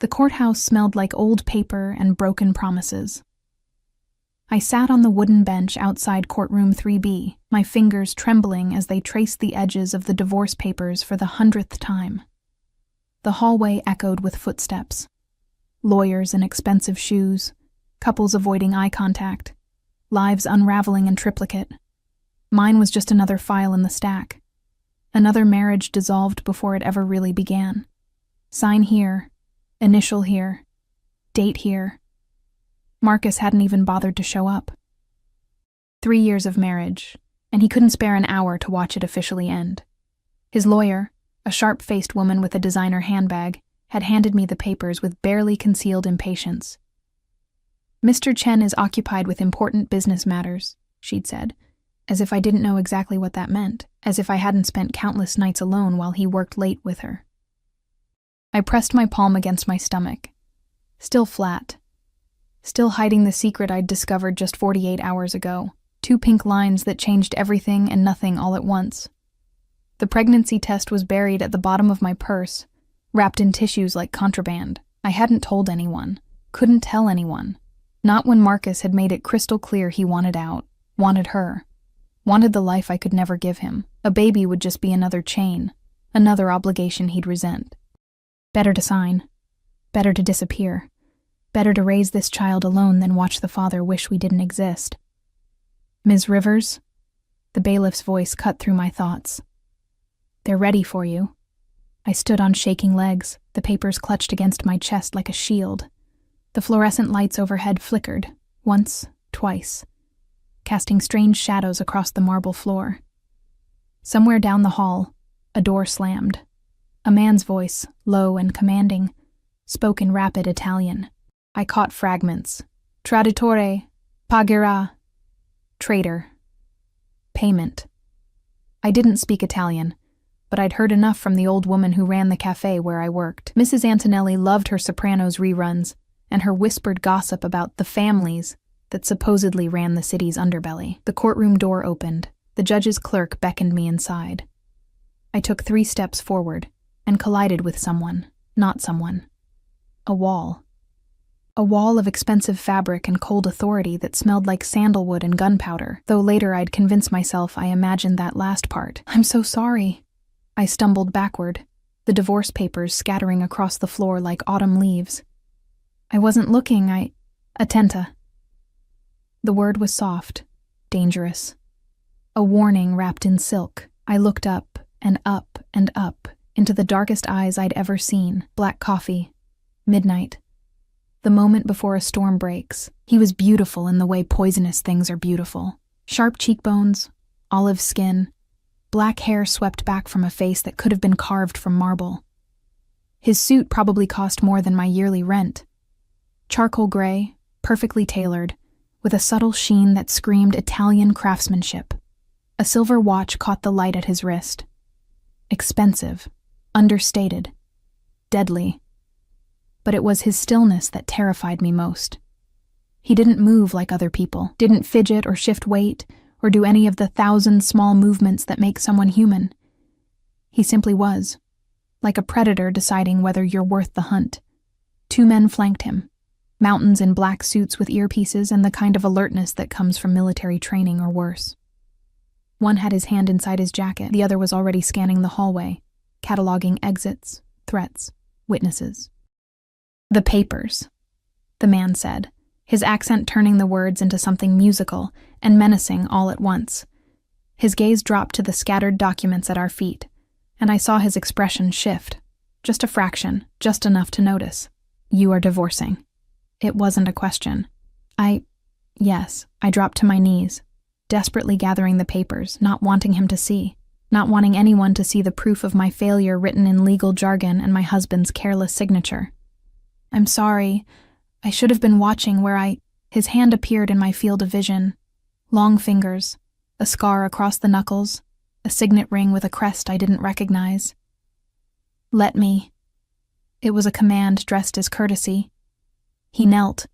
The courthouse smelled like old paper and broken promises. I sat on the wooden bench outside courtroom 3B, my fingers trembling as they traced the edges of the divorce papers for the 100th time. The hallway echoed with footsteps. Lawyers in expensive shoes, couples avoiding eye contact, lives unraveling in triplicate. Mine was just another file in the stack. Another marriage dissolved before it ever really began. Sign here, initial here, date here. Marcus hadn't even bothered to show up. 3 years of marriage, and he couldn't spare an hour to watch it officially end. His lawyer, a sharp-faced woman with a designer handbag, had handed me the papers with barely concealed impatience. "Mr. Chen is occupied with important business matters," she'd said, as if I didn't know exactly what that meant, as if I hadn't spent countless nights alone while he worked late with her. I pressed my palm against my stomach. Still flat. Still hiding the secret I'd discovered just 48 hours ago. 2 pink lines that changed everything and nothing all at once. The pregnancy test was buried at the bottom of my purse, wrapped in tissues like contraband. I hadn't told anyone. Couldn't tell anyone. Not when Marcus had made it crystal clear he wanted out. Wanted her. Wanted the life I could never give him. A baby would just be another chain. Another obligation he'd resent. Better to sign. Better to disappear. Better to raise this child alone than watch the father wish we didn't exist. "Ms. Rivers?" The bailiff's voice cut through my thoughts. "They're ready for you." I stood on shaking legs, the papers clutched against my chest like a shield. The fluorescent lights overhead flickered, once, twice, casting strange shadows across the marble floor. Somewhere down the hall, a door slammed. A man's voice, low and commanding, spoke in rapid Italian. I caught fragments. Traditore, pagherà. Traitor. Payment. I didn't speak Italian, but I'd heard enough from the old woman who ran the cafe where I worked. Mrs. Antonelli loved her Sopranos reruns and her whispered gossip about the families that supposedly ran the city's underbelly. The courtroom door opened. The judge's clerk beckoned me inside. I took 3 steps forward and collided with someone, not someone. A wall. A wall of expensive fabric and cold authority that smelled like sandalwood and gunpowder, though later I'd convinced myself I imagined that last part. "I'm so sorry." I stumbled backward, the divorce papers scattering across the floor like autumn leaves. "I wasn't looking, Attenta." The word was soft, dangerous. A warning wrapped in silk. I looked up and up and up into the darkest eyes I'd ever seen. Black coffee. Midnight. The moment before a storm breaks. He was beautiful in the way poisonous things are beautiful. Sharp cheekbones, olive skin, black hair swept back from a face that could have been carved from marble. His suit probably cost more than my yearly rent. Charcoal gray, perfectly tailored, with a subtle sheen that screamed Italian craftsmanship. A silver watch caught the light at his wrist. Expensive, understated, deadly. But it was his stillness that terrified me most. He didn't move like other people, didn't fidget or shift weight, or do any of the 1,000 small movements that make someone human. He simply was, like a predator deciding whether you're worth the hunt. 2 men flanked him, mountains in black suits with earpieces and the kind of alertness that comes from military training or worse. One had his hand inside his jacket, the other was already scanning the hallway, cataloging exits, threats, witnesses. "The papers," the man said, his accent turning the words into something musical and menacing all at once. His gaze dropped to the scattered documents at our feet, and I saw his expression shift. Just a fraction, just enough to notice. "You are divorcing." It wasn't a question. Yes, I dropped to my knees, desperately gathering the papers, not wanting him to see, not wanting anyone to see the proof of my failure written in legal jargon and my husband's careless signature. "I'm sorry. I should have been watching where His hand appeared in my field of vision. Long fingers, a scar across the knuckles, a signet ring with a crest I didn't recognize. "Let me." It was a command dressed as courtesy. He knelt,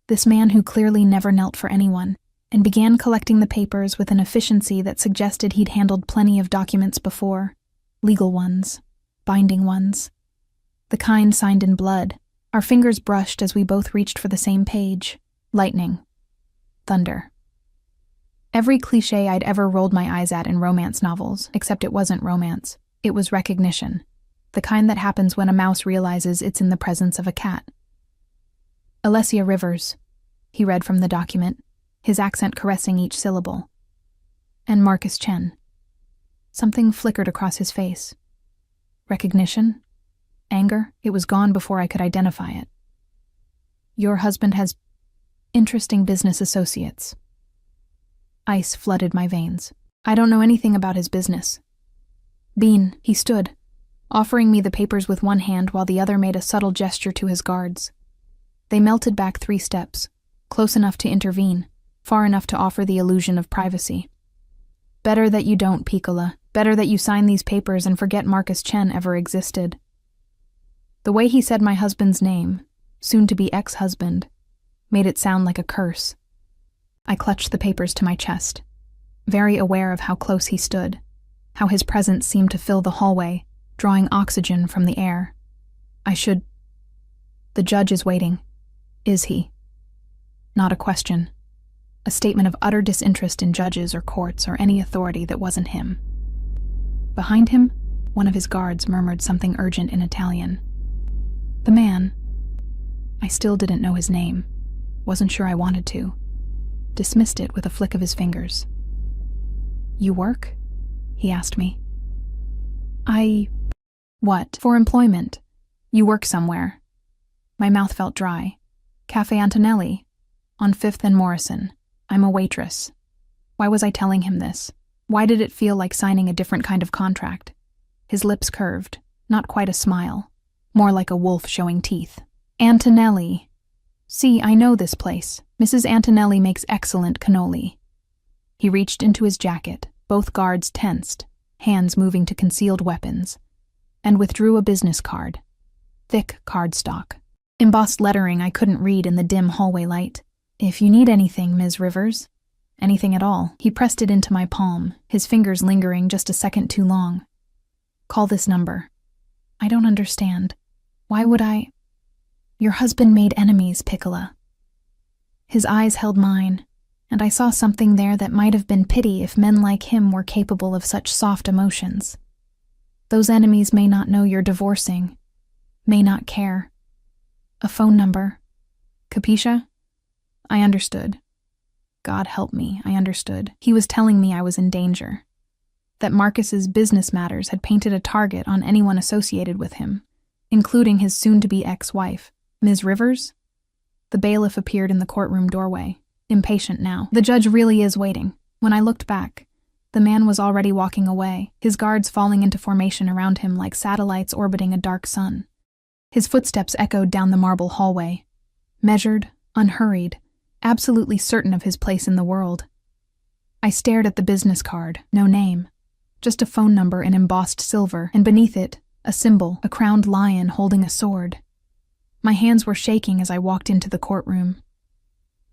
this man who clearly never knelt for anyone, and began collecting the papers with an efficiency that suggested he'd handled plenty of documents before. Legal ones, binding ones. The kind signed in blood, Our fingers brushed as we both reached for the same page. Lightning. Thunder. Every cliché I'd ever rolled my eyes at in romance novels, except it wasn't romance. It was recognition. The kind that happens when a mouse realizes it's in the presence of a cat. Alessia Rivers, he read from the document, his accent caressing each syllable. And Marcus Chen. Something flickered across his face. Recognition? Anger? It was gone before I could identify it. Your husband has interesting business associates. Ice flooded my veins. I don't know anything about his business. Bean, he stood, offering me the papers with one hand while the other made a subtle gesture to his guards. They melted back 3 steps, close enough to intervene, far enough to offer the illusion of privacy. Better that you don't, Piccola. Better that you sign these papers and forget Marcus Chen ever existed. The way he said my husband's name, soon-to-be ex-husband, made it sound like a curse. I clutched the papers to my chest, very aware of how close he stood, how his presence seemed to fill the hallway, drawing oxygen from the air. The judge is waiting. Is he? Not a question. A statement of utter disinterest in judges or courts or any authority that wasn't him. Behind him, one of his guards murmured something urgent in Italian. The man, I still didn't know his name, wasn't sure I wanted to, dismissed it with a flick of his fingers. You work? He asked me. What? For employment. You work somewhere. My mouth felt dry. Cafe Antonelli, on 5th and Morrison. I'm a waitress. Why was I telling him this? Why did it feel like signing a different kind of contract? His lips curved, not quite a smile, more like a wolf showing teeth. Antonelli. See, I know this place. Mrs. Antonelli makes excellent cannoli. He reached into his jacket, both guards tensed, hands moving to concealed weapons, and withdrew a business card. Thick cardstock. Embossed lettering I couldn't read in the dim hallway light. If you need anything, Ms. Rivers. Anything at all. He pressed it into my palm, his fingers lingering just a second too long. Call this number. I don't understand. Why would I? Your husband made enemies, Piccola. His eyes held mine, and I saw something there that might have been pity if men like him were capable of such soft emotions. Those enemies may not know you're divorcing, may not care. A phone number. Capisce? I understood. God help me, I understood. He was telling me I was in danger. That Marcus's business matters had painted a target on anyone associated with him, including his soon-to-be ex-wife, Ms. Rivers? The bailiff appeared in the courtroom doorway, impatient now. The judge really is waiting. When I looked back, the man was already walking away, his guards falling into formation around him like satellites orbiting a dark sun. His footsteps echoed down the marble hallway, measured, unhurried, absolutely certain of his place in the world. I stared at the business card, no name, just a phone number in embossed silver, and beneath it, a symbol, a crowned lion holding a sword. My hands were shaking as I walked into the courtroom.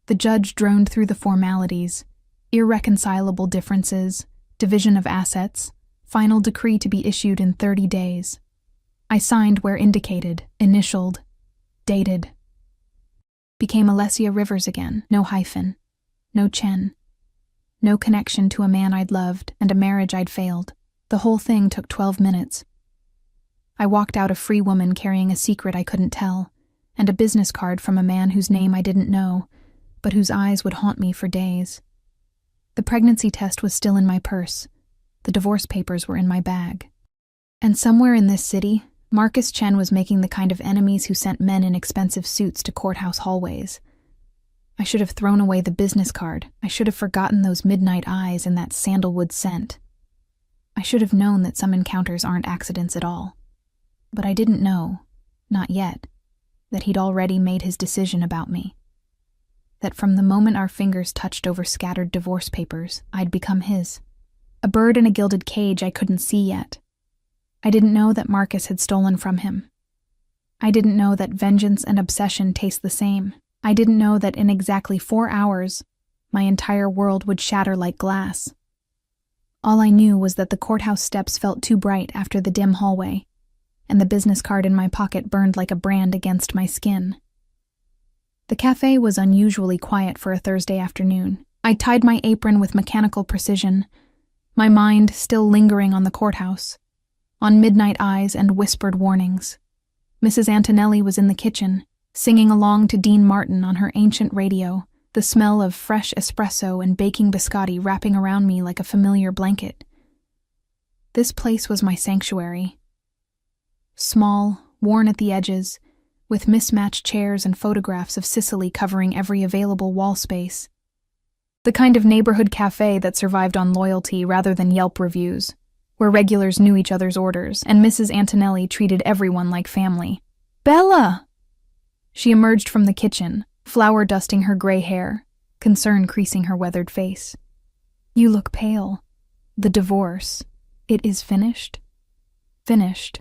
The judge droned through the formalities, irreconcilable differences, division of assets, final decree to be issued in 30 days. I signed where indicated, initialed, dated. Became Alessia Rivers again, no hyphen, no Chen. No connection to a man I'd loved and a marriage I'd failed. The whole thing took 12 minutes. I walked out a free woman carrying a secret I couldn't tell, and a business card from a man whose name I didn't know, but whose eyes would haunt me for days. The pregnancy test was still in my purse. The divorce papers were in my bag. And somewhere in this city, Marcus Chen was making the kind of enemies who sent men in expensive suits to courthouse hallways. I should have thrown away the business card. I should have forgotten those midnight eyes and that sandalwood scent. I should have known that some encounters aren't accidents at all. But I didn't know, not yet, that he'd already made his decision about me. That from the moment our fingers touched over scattered divorce papers, I'd become his. A bird in a gilded cage I couldn't see yet. I didn't know that Marcus had stolen from him. I didn't know that vengeance and obsession taste the same. I didn't know that in exactly 4 hours, my entire world would shatter like glass. All I knew was that the courthouse steps felt too bright after the dim hallway, and the business card in my pocket burned like a brand against my skin. The cafe was unusually quiet for a Thursday afternoon. I tied my apron with mechanical precision, my mind still lingering on the courthouse, on midnight eyes and whispered warnings. Mrs. Antonelli was in the kitchen, singing along to Dean Martin on her ancient radio, the smell of fresh espresso and baking biscotti wrapping around me like a familiar blanket. This place was my sanctuary. Small, worn at the edges, with mismatched chairs and photographs of Sicily covering every available wall space. The kind of neighborhood cafe that survived on loyalty rather than Yelp reviews, where regulars knew each other's orders, and Mrs. Antonelli treated everyone like family. "Bella!" She emerged from the kitchen, flour dusting her gray hair, concern creasing her weathered face. "You look pale. The divorce. It is finished?" "Finished."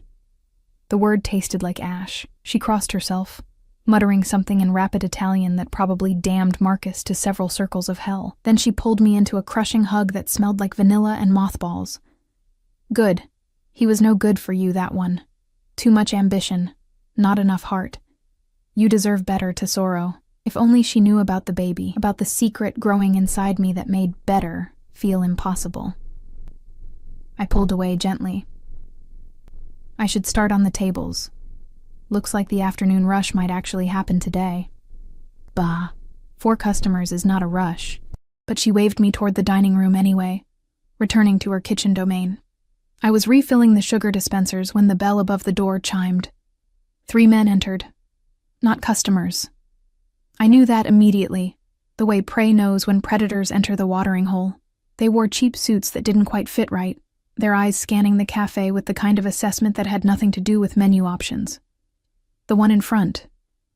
The word tasted like ash. She crossed herself, muttering something in rapid Italian that probably damned Marcus to several circles of hell. Then she pulled me into a crushing hug that smelled like vanilla and mothballs. "Good. He was no good for you, that one. Too much ambition. Not enough heart. You deserve better, Tesoro." If only she knew about the baby, about the secret growing inside me that made better feel impossible. I pulled away gently. I should start on the tables. Looks like the afternoon rush might actually happen today. Bah, 4 customers is not a rush. But she waved me toward the dining room anyway, returning to her kitchen domain. I was refilling the sugar dispensers when the bell above the door chimed. 3 men entered. Not customers. I knew that immediately, the way prey knows when predators enter the watering hole. They wore cheap suits that didn't quite fit right, their eyes scanning the cafe with the kind of assessment that had nothing to do with menu options. The one in front,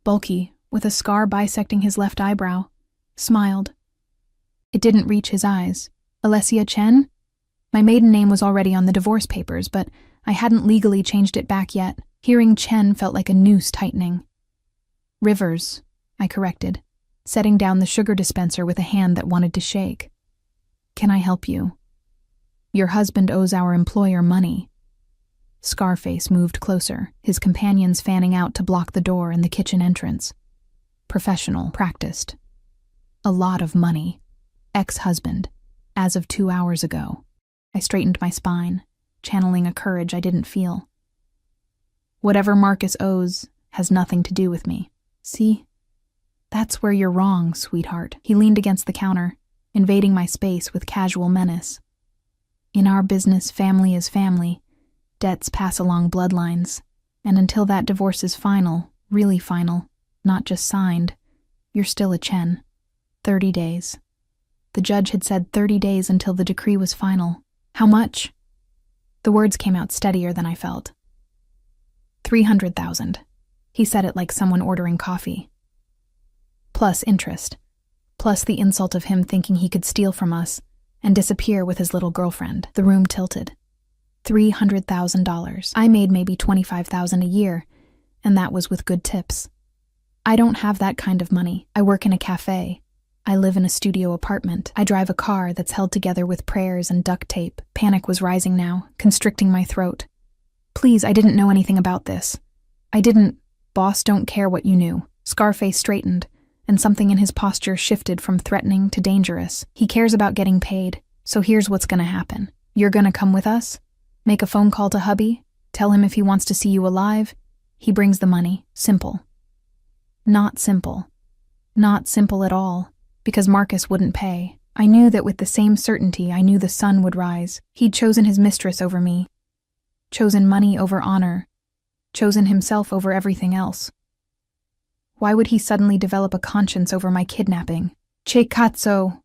bulky, with a scar bisecting his left eyebrow, smiled. It didn't reach his eyes. Alessia Chen? My maiden name was already on the divorce papers, but I hadn't legally changed it back yet. Hearing Chen felt like a noose tightening. Rivers, I corrected, setting down the sugar dispenser with a hand that wanted to shake. "Can I help you?" "Your husband owes our employer money." Scarface moved closer, his companions fanning out to block the door and the kitchen entrance. Professional, practiced. "A lot of money. Ex-husband, as of 2 hours ago." I straightened my spine, channeling a courage I didn't feel. "Whatever Marcus owes has nothing to do with me. See? That's where you're wrong, sweetheart." He leaned against the counter, invading my space with casual menace. "In our business, family is family. Debts pass along bloodlines. And until that divorce is final, really final, not just signed, you're still a Chen. 30 days. The judge had said 30 days until the decree was final. How much?" The words came out steadier than I felt. 300,000. He said it like someone ordering coffee. Plus interest. Plus the insult of him thinking he could steal from us and disappear with his little girlfriend. The room tilted. $300,000. I made maybe $25,000 a year, and that was with good tips. I don't have that kind of money. I work in a cafe. I live in a studio apartment. I drive a car that's held together with prayers and duct tape. Panic was rising now, constricting my throat. "Please, I didn't know anything about this. I didn't." "Boss don't care what you knew." Scarface straightened, and something in his posture shifted from threatening to dangerous. "He cares about getting paid, so here's what's gonna happen. You're gonna come with us, make a phone call to hubby, tell him if he wants to see you alive, he brings the money. Simple." Not simple. Not simple at all, because Marcus wouldn't pay. I knew that with the same certainty I knew the sun would rise. He'd chosen his mistress over me, chosen money over honor, chosen himself over everything else. Why would he suddenly develop a conscience over my kidnapping? "Che cazzo!"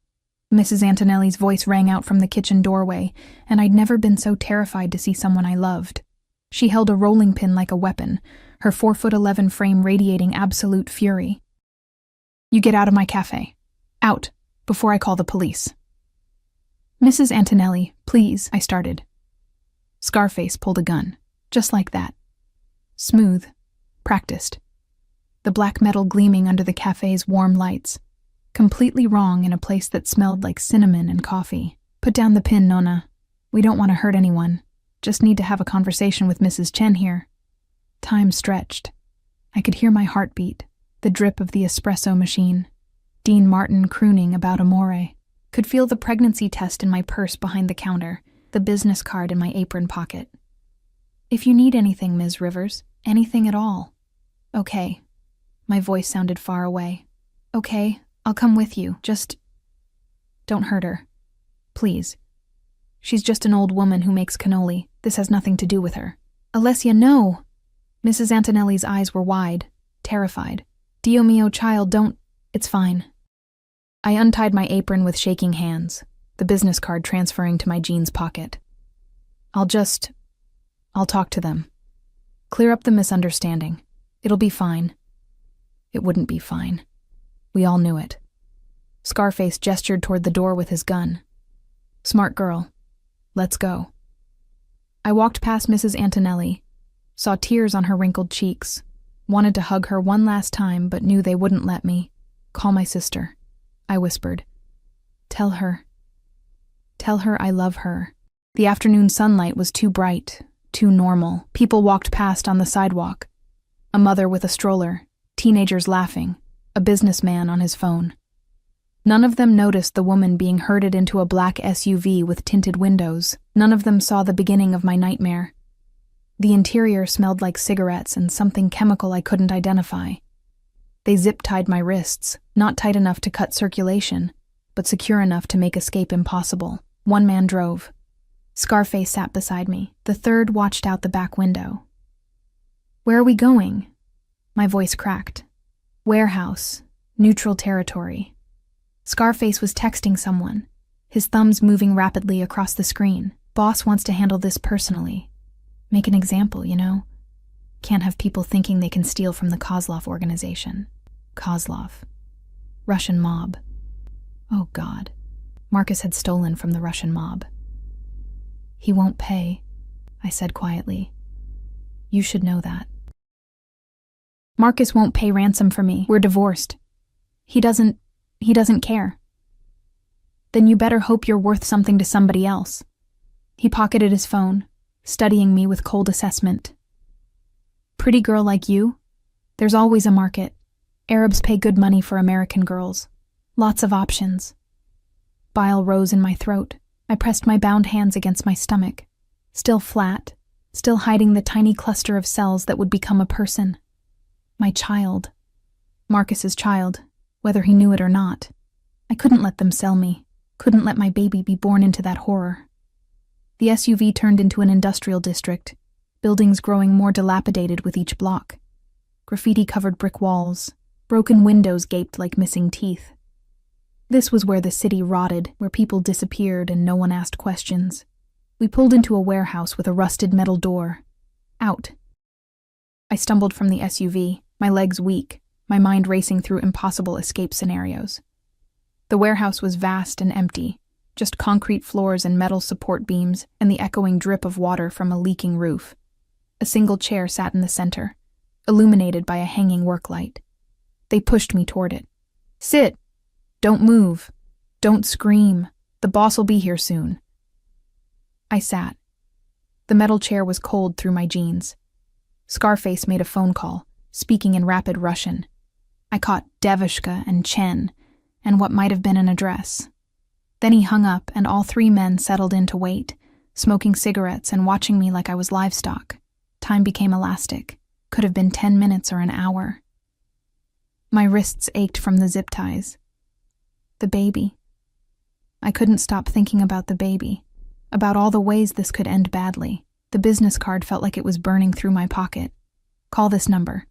Mrs. Antonelli's voice rang out from the kitchen doorway, and I'd never been so terrified to see someone I loved. She held a rolling pin like a weapon, her 4'11" frame radiating absolute fury. "You get out of my cafe. Out, before I call the police." "Mrs. Antonelli, please," I started. Scarface pulled a gun, just like that. Smooth, practiced. The black metal gleaming under the cafe's warm lights. Completely wrong in a place that smelled like cinnamon and coffee. "Put down the pin, Nona. We don't want to hurt anyone. Just need to have a conversation with Mrs. Chen here." Time stretched. I could hear my heartbeat, the drip of the espresso machine, Dean Martin crooning about Amore. Could feel the pregnancy test in my purse behind the counter, the business card in my apron pocket. If you need anything, Ms. Rivers, anything at all. Okay. My voice sounded far away. Okay, I'll come with you. Just don't hurt her. Please. She's just an old woman who makes cannoli. This has nothing to do with her. Alessia, no! Mrs. Antonelli's eyes were wide, terrified. Dio mio, child, don't... It's fine. I untied my apron with shaking hands, the business card transferring to my jeans pocket. I'll talk to them. Clear up the misunderstanding. It'll be fine. It wouldn't be fine. We all knew it. Scarface gestured toward the door with his gun. Smart girl. Let's go. I walked past Mrs. Antonelli, saw tears on her wrinkled cheeks, wanted to hug her one last time but knew they wouldn't let me. Call my sister, I whispered. Tell her I love her. The afternoon sunlight was too bright, too normal. People walked past on the sidewalk. A mother with a stroller, teenagers laughing, a businessman on his phone. None of them noticed the woman being herded into a black SUV with tinted windows. None of them saw the beginning of my nightmare. The interior smelled like cigarettes and something chemical I couldn't identify. They zip-tied my wrists, not tight enough to cut circulation, but secure enough to make escape impossible. One man drove. Scarface sat beside me. The third watched out the back window. Where are we going? My voice cracked. Warehouse. Neutral territory. Scarface was texting someone, his thumbs moving rapidly across the screen. Boss wants to handle this personally. Make an example, you know? Can't have people thinking they can steal from the Kozlov organization. Kozlov. Russian mob. Oh God. Marcus had stolen from the Russian mob. He won't pay, I said quietly. You should know that. Marcus won't pay ransom for me. We're divorced. He doesn't care. Then you better hope you're worth something to somebody else. He pocketed his phone, studying me with cold assessment. Pretty girl like you? There's always a market. Arabs pay good money for American girls. Lots of options. Bile rose in my throat. I pressed my bound hands against my stomach. Still flat, still hiding the tiny cluster of cells that would become a person. My child. Marcus's child, whether he knew it or not. I couldn't let them sell me. Couldn't let my baby be born into that horror. The SUV turned into an industrial district, buildings growing more dilapidated with each block. Graffiti-covered brick walls, broken windows gaped like missing teeth. This was where the city rotted, where people disappeared and no one asked questions. We pulled into a warehouse with a rusted metal door. Out. I stumbled from the SUV, my legs weak, my mind racing through impossible escape scenarios. The warehouse was vast and empty, just concrete floors and metal support beams and the echoing drip of water from a leaking roof. A single chair sat in the center, illuminated by a hanging work light. They pushed me toward it. Sit! Don't move. Don't scream. The boss will be here soon. I sat. The metal chair was cold through my jeans. Scarface made a phone call, speaking in rapid Russian. I caught Devushka and Chen, and what might have been an address. Then he hung up, and all three men settled in to wait, smoking cigarettes and watching me like I was livestock. Time became elastic. Could have been 10 minutes or an hour. My wrists ached from the zip ties. The baby. I couldn't stop thinking about the baby, about all the ways this could end badly. The business card felt like it was burning through my pocket. Call this number.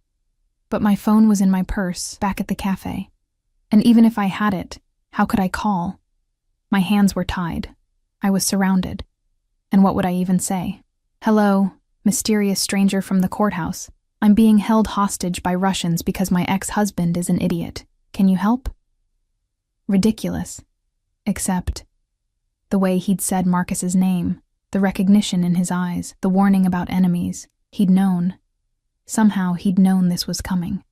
But my phone was in my purse, back at the cafe. And even if I had it, how could I call? My hands were tied. I was surrounded. And what would I even say? Hello, mysterious stranger from the courthouse. I'm being held hostage by Russians because my ex-husband is an idiot. Can you help? Ridiculous. Except the way he'd said Marcus's name, the recognition in his eyes, the warning about enemies. He'd known. Somehow he'd known this was coming.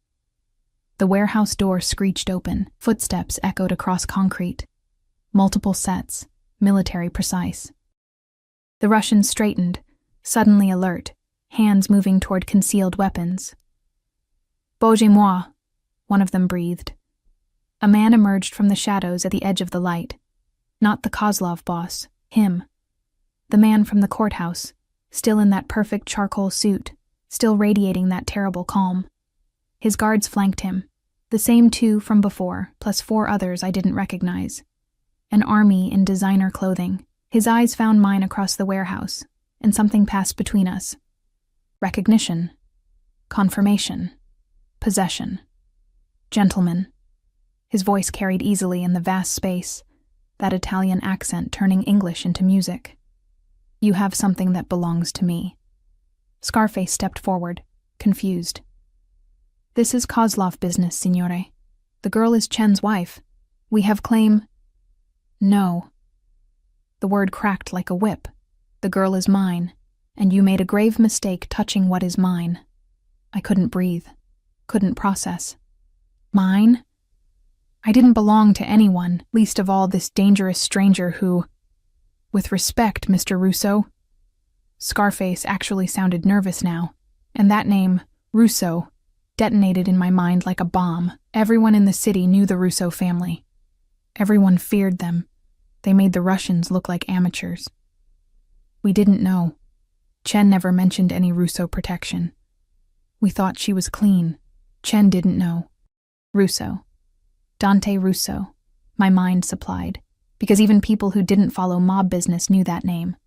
The warehouse door screeched open. Footsteps echoed across concrete. Multiple sets, military precise. The Russian straightened, suddenly alert, hands moving toward concealed weapons. Bozhe moi, one of them breathed. A man emerged from the shadows at the edge of the light. Not the Kozlov boss, him. The man from the courthouse, still in that perfect charcoal suit, still radiating that terrible calm. His guards flanked him, the same 2 from before, plus 4 others I didn't recognize. An army in designer clothing. His eyes found mine across the warehouse, and something passed between us. Recognition. Confirmation. Possession. Gentleman. His voice carried easily in the vast space, that Italian accent turning English into music. You have something that belongs to me. Scarface stepped forward, confused. This is Kozlov business, signore. The girl is Chen's wife. We have claim... No. The word cracked like a whip. The girl is mine, and you made a grave mistake touching what is mine. I couldn't breathe, couldn't process. Mine? I didn't belong to anyone, least of all this dangerous stranger who... With respect, Mr. Russo. Scarface actually sounded nervous now, and that name, Russo, detonated in my mind like a bomb. Everyone in the city knew the Russo family. Everyone feared them. They made the Russians look like amateurs. We didn't know. Chen never mentioned any Russo protection. We thought she was clean. Chen didn't know. Russo. Dante Russo. My mind supplied, because even people who didn't follow mob business knew that name.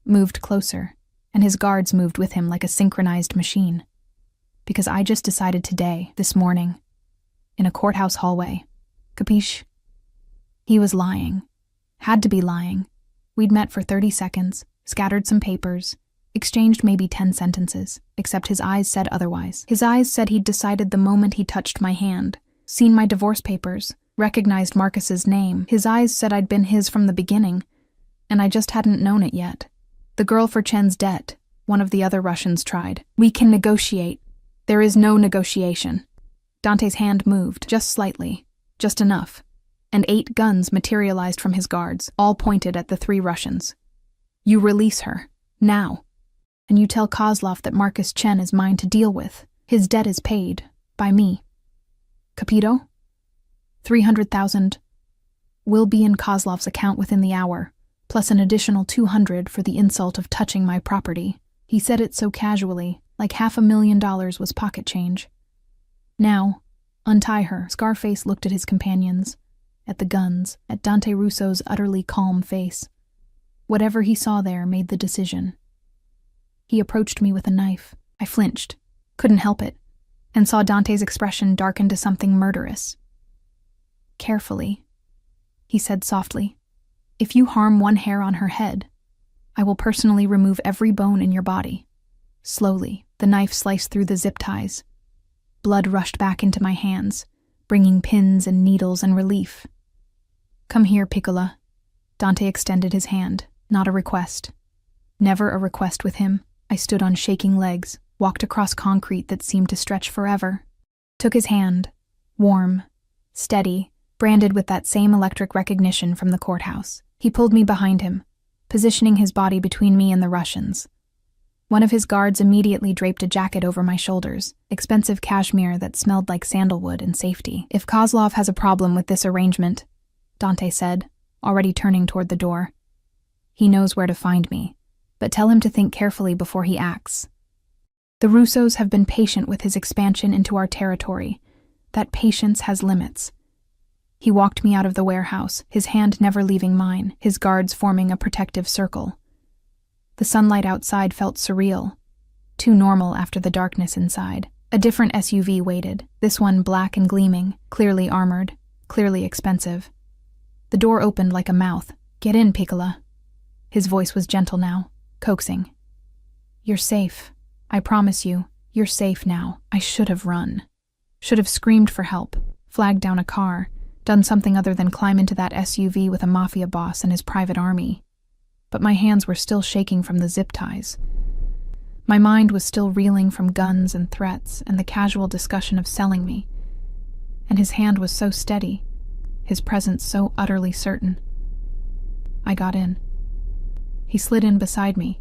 Moved closer, and his guards moved with him like a synchronized machine. Because I just decided today, this morning, in a courthouse hallway. Capiche? He was lying. Had to be lying. We'd met for 30 seconds, scattered some papers, exchanged maybe 10 sentences, except his eyes said otherwise. His eyes said he'd decided the moment he touched my hand, seen my divorce papers, recognized Marcus's name. His eyes said I'd been his from the beginning, and I just hadn't known it yet. The girl for Chen's debt, one of the other Russians tried. We can negotiate. There is no negotiation. Dante's hand moved, just slightly, just enough, and 8 guns materialized from his guards, all pointed at the 3 Russians. You release her, now. And you tell Kozlov that Marcus Chen is mine to deal with. His debt is paid, by me. Capito? 300,000 will be in Kozlov's account within the hour, plus an additional 200 for the insult of touching my property. He said it so casually, like $500,000 was pocket change. Now, untie her. Scarface looked at his companions, at the guns, at Dante Russo's utterly calm face. Whatever he saw there made the decision. He approached me with a knife. I flinched, couldn't help it, and saw Dante's expression darken to something murderous. Carefully, he said softly. If you harm one hair on her head, I will personally remove every bone in your body. Slowly, the knife sliced through the zip ties. Blood rushed back into my hands, bringing pins and needles and relief. Come here, Piccola. Dante extended his hand, not a request. Never a request with him. I stood on shaking legs, walked across concrete that seemed to stretch forever. Took his hand, warm, steady, branded with that same electric recognition from the courthouse. He pulled me behind him, positioning his body between me and the Russians. One of his guards immediately draped a jacket over my shoulders, expensive cashmere that smelled like sandalwood and safety. If Kozlov has a problem with this arrangement, Dante said, already turning toward the door, he knows where to find me, but tell him to think carefully before he acts. The Russos have been patient with his expansion into our territory. That patience has limits. He walked me out of the warehouse, his hand never leaving mine, his guards forming a protective circle. The sunlight outside felt surreal, too normal after the darkness inside. A different SUV waited, this one black and gleaming, clearly armored, clearly expensive. The door opened like a mouth. Get in, Piccola. His voice was gentle now, coaxing. You're safe. I promise you, you're safe now. I should have run. Should have screamed for help, flagged down a car, done something other than climb into that SUV with a Mafia Boss and his private army. But my hands were still shaking from the zip ties. My mind was still reeling from guns and threats and the casual discussion of selling me. And his hand was so steady, his presence so utterly certain. I got in. He slid in beside me,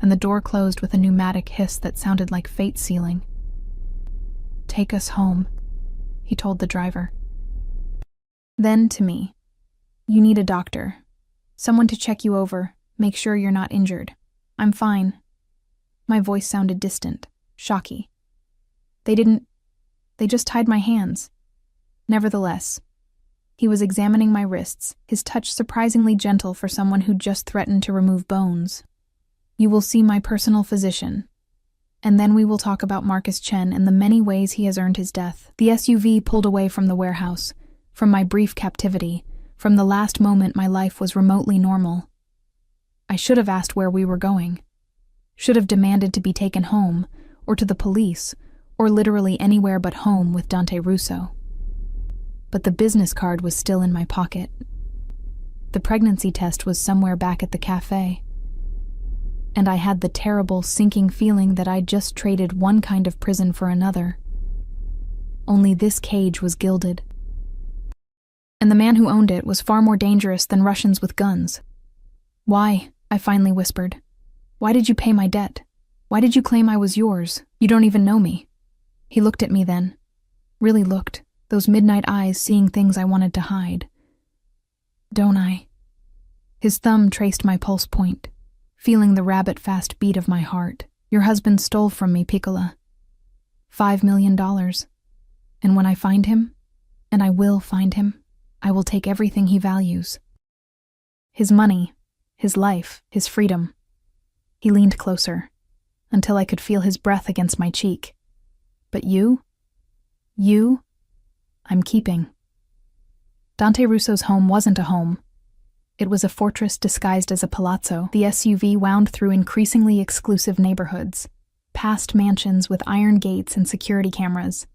and the door closed with a pneumatic hiss that sounded like fate sealing. "Take us home," he told the driver. Then to me, "You need a doctor. Someone to check you over, make sure you're not injured." "I'm fine." My voice sounded distant, shocky. They just tied my hands. Nevertheless, he was examining my wrists, his touch surprisingly gentle for someone who'd just threatened to remove bones. "You will see my personal physician, and then we will talk about Marcus Chen and the many ways he has earned his death." The SUV pulled away from the warehouse, from my brief captivity, from the last moment my life was remotely normal. I should have asked where we were going. Should have demanded to be taken home, or to the police, or literally anywhere but home with Dante Russo. But the business card was still in my pocket. The pregnancy test was somewhere back at the cafe. And I had the terrible, sinking feeling that I'd just traded one kind of prison for another. Only this cage was gilded. And the man who owned it was far more dangerous than Russians with guns. "Why?" I finally whispered. "Why did you pay my debt? Why did you claim I was yours? You don't even know me." He looked at me then. Really looked, those midnight eyes seeing things I wanted to hide. "Don't I?" His thumb traced my pulse point, feeling the rabbit-fast beat of my heart. "Your husband stole from me, Piccola. $5 million. And when I find him, and I will find him, I will take everything he values. His money, his life, his freedom." He leaned closer, until I could feel his breath against my cheek. "But you, I'm keeping." Dante Russo's home wasn't a home. It was a fortress disguised as a palazzo. The SUV wound through increasingly exclusive neighborhoods, past mansions with iron gates and security cameras,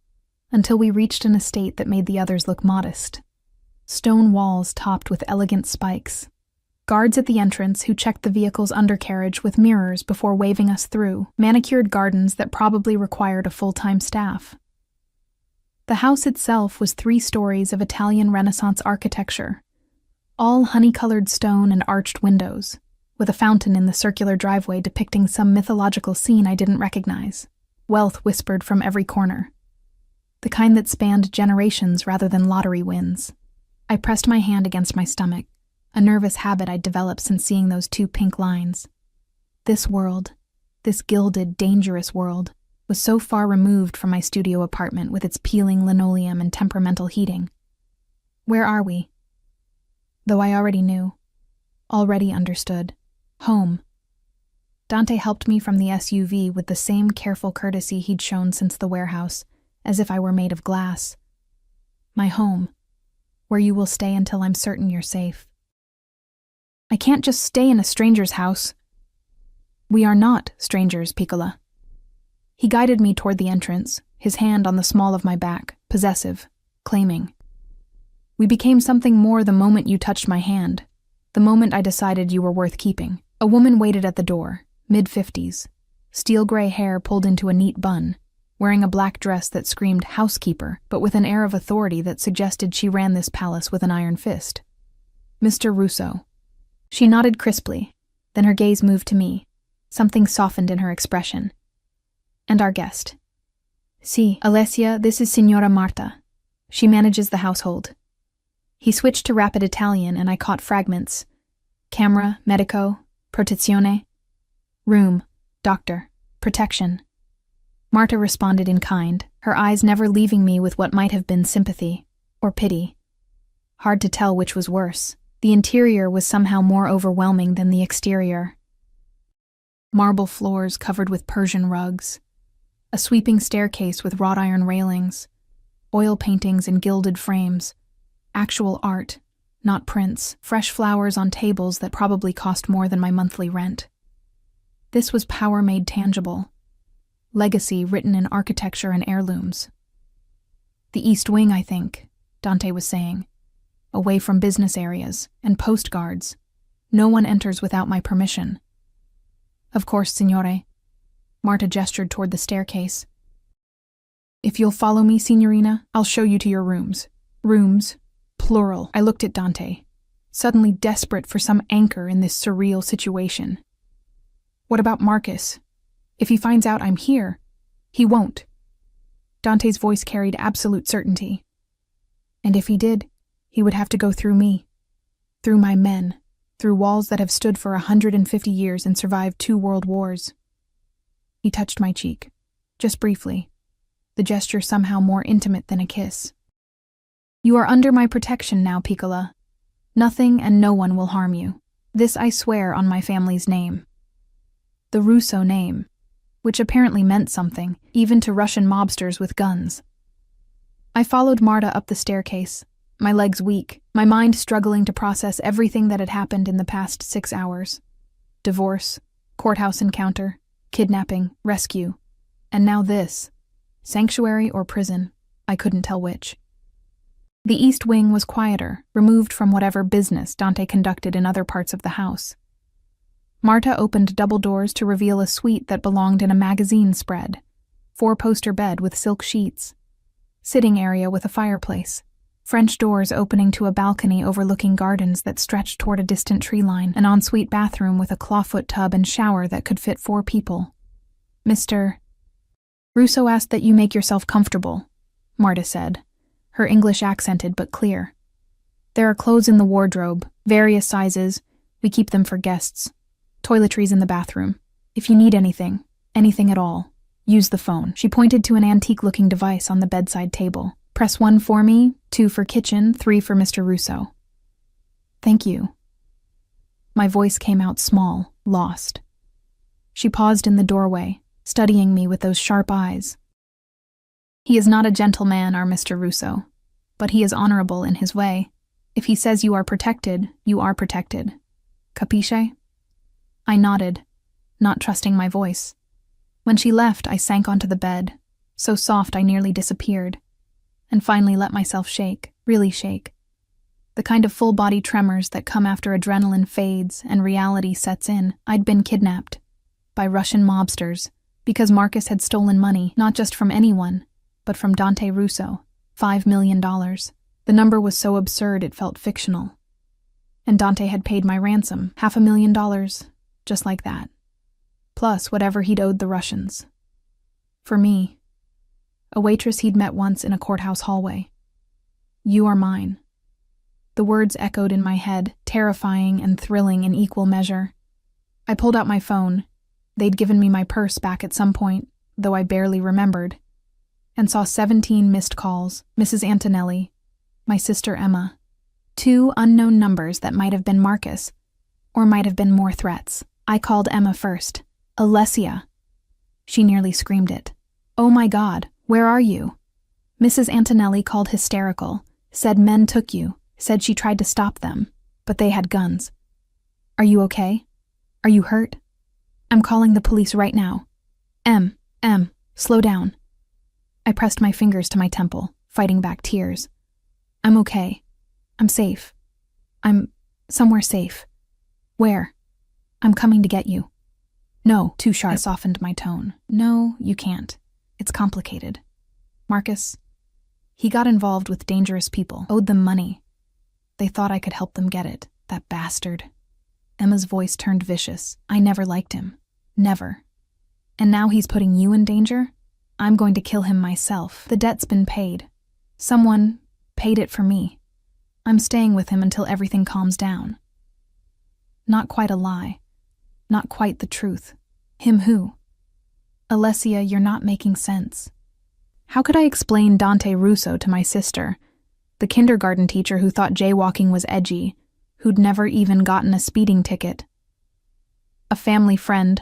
until we reached an estate that made the others look modest. Stone walls topped with elegant spikes. Guards at the entrance who checked the vehicle's undercarriage with mirrors before waving us through. Manicured gardens that probably required a full-time staff. The house itself was 3 stories of Italian Renaissance architecture, all honey-colored stone and arched windows, with a fountain in the circular driveway depicting some mythological scene I didn't recognize. Wealth whispered from every corner. The kind that spanned generations rather than lottery wins. I pressed my hand against my stomach, a nervous habit I'd developed since seeing those 2 pink lines. This world, this gilded, dangerous world, was so far removed from my studio apartment with its peeling linoleum and temperamental heating. Where are we? Though I already knew, already understood. Home. Dante helped me from the SUV with the same careful courtesy he'd shown since the warehouse, as if I were made of glass. My home, where you will stay until I'm certain you're safe. I can't just stay in a stranger's house. We are not strangers, Piccola. He guided me toward the entrance, his hand on the small of my back, possessive, claiming. We became something more the moment you touched my hand, the moment I decided you were worth keeping. A woman waited at the door, mid-50s, steel gray hair pulled into a neat bun, wearing a black dress that screamed housekeeper, but with an air of authority that suggested she ran this palace with an iron fist. Mr. Russo. She nodded crisply, then her gaze moved to me. Something softened in her expression. And our guest. Si, Alessia, this is Signora Marta. She manages the household. He switched to rapid Italian and I caught fragments. Camera, medico, protezione. Room, doctor, protection. Marta responded in kind, her eyes never leaving me with what might have been sympathy or pity. Hard to tell which was worse. The interior was somehow more overwhelming than the exterior. Marble floors covered with Persian rugs, a sweeping staircase with wrought iron railings, oil paintings in gilded frames, actual art, not prints, fresh flowers on tables that probably cost more than my monthly rent. This was power made tangible, legacy written in architecture and heirlooms. The East Wing, I think, Dante was saying, away from business areas and post guards. No one enters without my permission. Of course, signore. Marta gestured toward the staircase. If you'll follow me, signorina, I'll show you to your rooms. Rooms, plural. I looked at Dante, suddenly desperate for some anchor in this surreal situation. What about Marcus? If he finds out I'm here, he won't. Dante's voice carried absolute certainty. And if he did, he would have to go through me. Through my men. Through walls that have stood for 150 years and survived 2 world wars. He touched my cheek. Just briefly. The gesture somehow more intimate than a kiss. You are under my protection now, Piccola. Nothing and no one will harm you. This I swear on my family's name. The Russo name, which apparently meant something, even to Russian mobsters with guns. I followed Marta up the staircase, my legs weak, my mind struggling to process everything that had happened in the past 6 hours. Divorce, courthouse encounter, kidnapping, rescue, and now this. Sanctuary or prison, I couldn't tell which. The east wing was quieter, removed from whatever business Dante conducted in other parts of the house. Marta opened double doors to reveal a suite that belonged in a magazine spread, 4-poster bed with silk sheets, sitting area with a fireplace, French doors opening to a balcony overlooking gardens that stretched toward a distant tree line, an ensuite bathroom with a clawfoot tub and shower that could fit 4 people. Mr. Russo asked that you make yourself comfortable, Marta said, her English accented but clear. There are clothes in the wardrobe, various sizes. We keep them for guests. Toiletries in the bathroom. If you need anything at all, use the phone. She pointed to an antique-looking device on the bedside table. Press 1 for me, 2 for kitchen, 3 for Mr. Russo. Thank you. My voice came out small, lost. She paused in the doorway, studying me with those sharp eyes. He is not a gentleman, our Mr. Russo, but he is honorable in his way. If he says you are protected, you are protected. Capisce? I nodded, not trusting my voice. When she left, I sank onto the bed, so soft I nearly disappeared, and finally let myself shake, really shake. The kind of full-body tremors that come after adrenaline fades and reality sets in. I'd been kidnapped by Russian mobsters because Marcus had stolen money, not just from anyone, but from Dante Russo, $5 million. The number was so absurd it felt fictional. And Dante had paid my ransom, $500,000, just like that. Plus whatever he'd owed the Russians. For me, a waitress he'd met once in a courthouse hallway. You are mine. The words echoed in my head, terrifying and thrilling in equal measure. I pulled out my phone. They'd given me my purse back at some point, though I barely remembered, and saw 17 missed calls, Mrs. Antonelli, my sister Emma, 2 unknown numbers that might have been Marcus, or might have been more threats. I called Emma first. Alessia. She nearly screamed it. Oh my God, where are you? Mrs. Antonelli called hysterical, said men took you, said she tried to stop them, but they had guns. Are you okay? Are you hurt? I'm calling the police right now. Em, slow down. I pressed my fingers to my temple, fighting back tears. I'm okay. I'm safe. I'm somewhere safe. Where? I'm coming to get you. No, too sharp. I softened my tone. No, you can't. It's complicated. Marcus, he got involved with dangerous people, owed them money. They thought I could help them get it, that bastard. Emma's voice turned vicious. I never liked him. Never. And now he's putting you in danger? I'm going to kill him myself. The debt's been paid. Someone paid it for me. I'm staying with him until everything calms down. Not quite a lie. Not quite the truth. Him who? Alessia, you're not making sense. How could I explain Dante Russo to my sister, the kindergarten teacher who thought jaywalking was edgy, who'd never even gotten a speeding ticket? A family friend,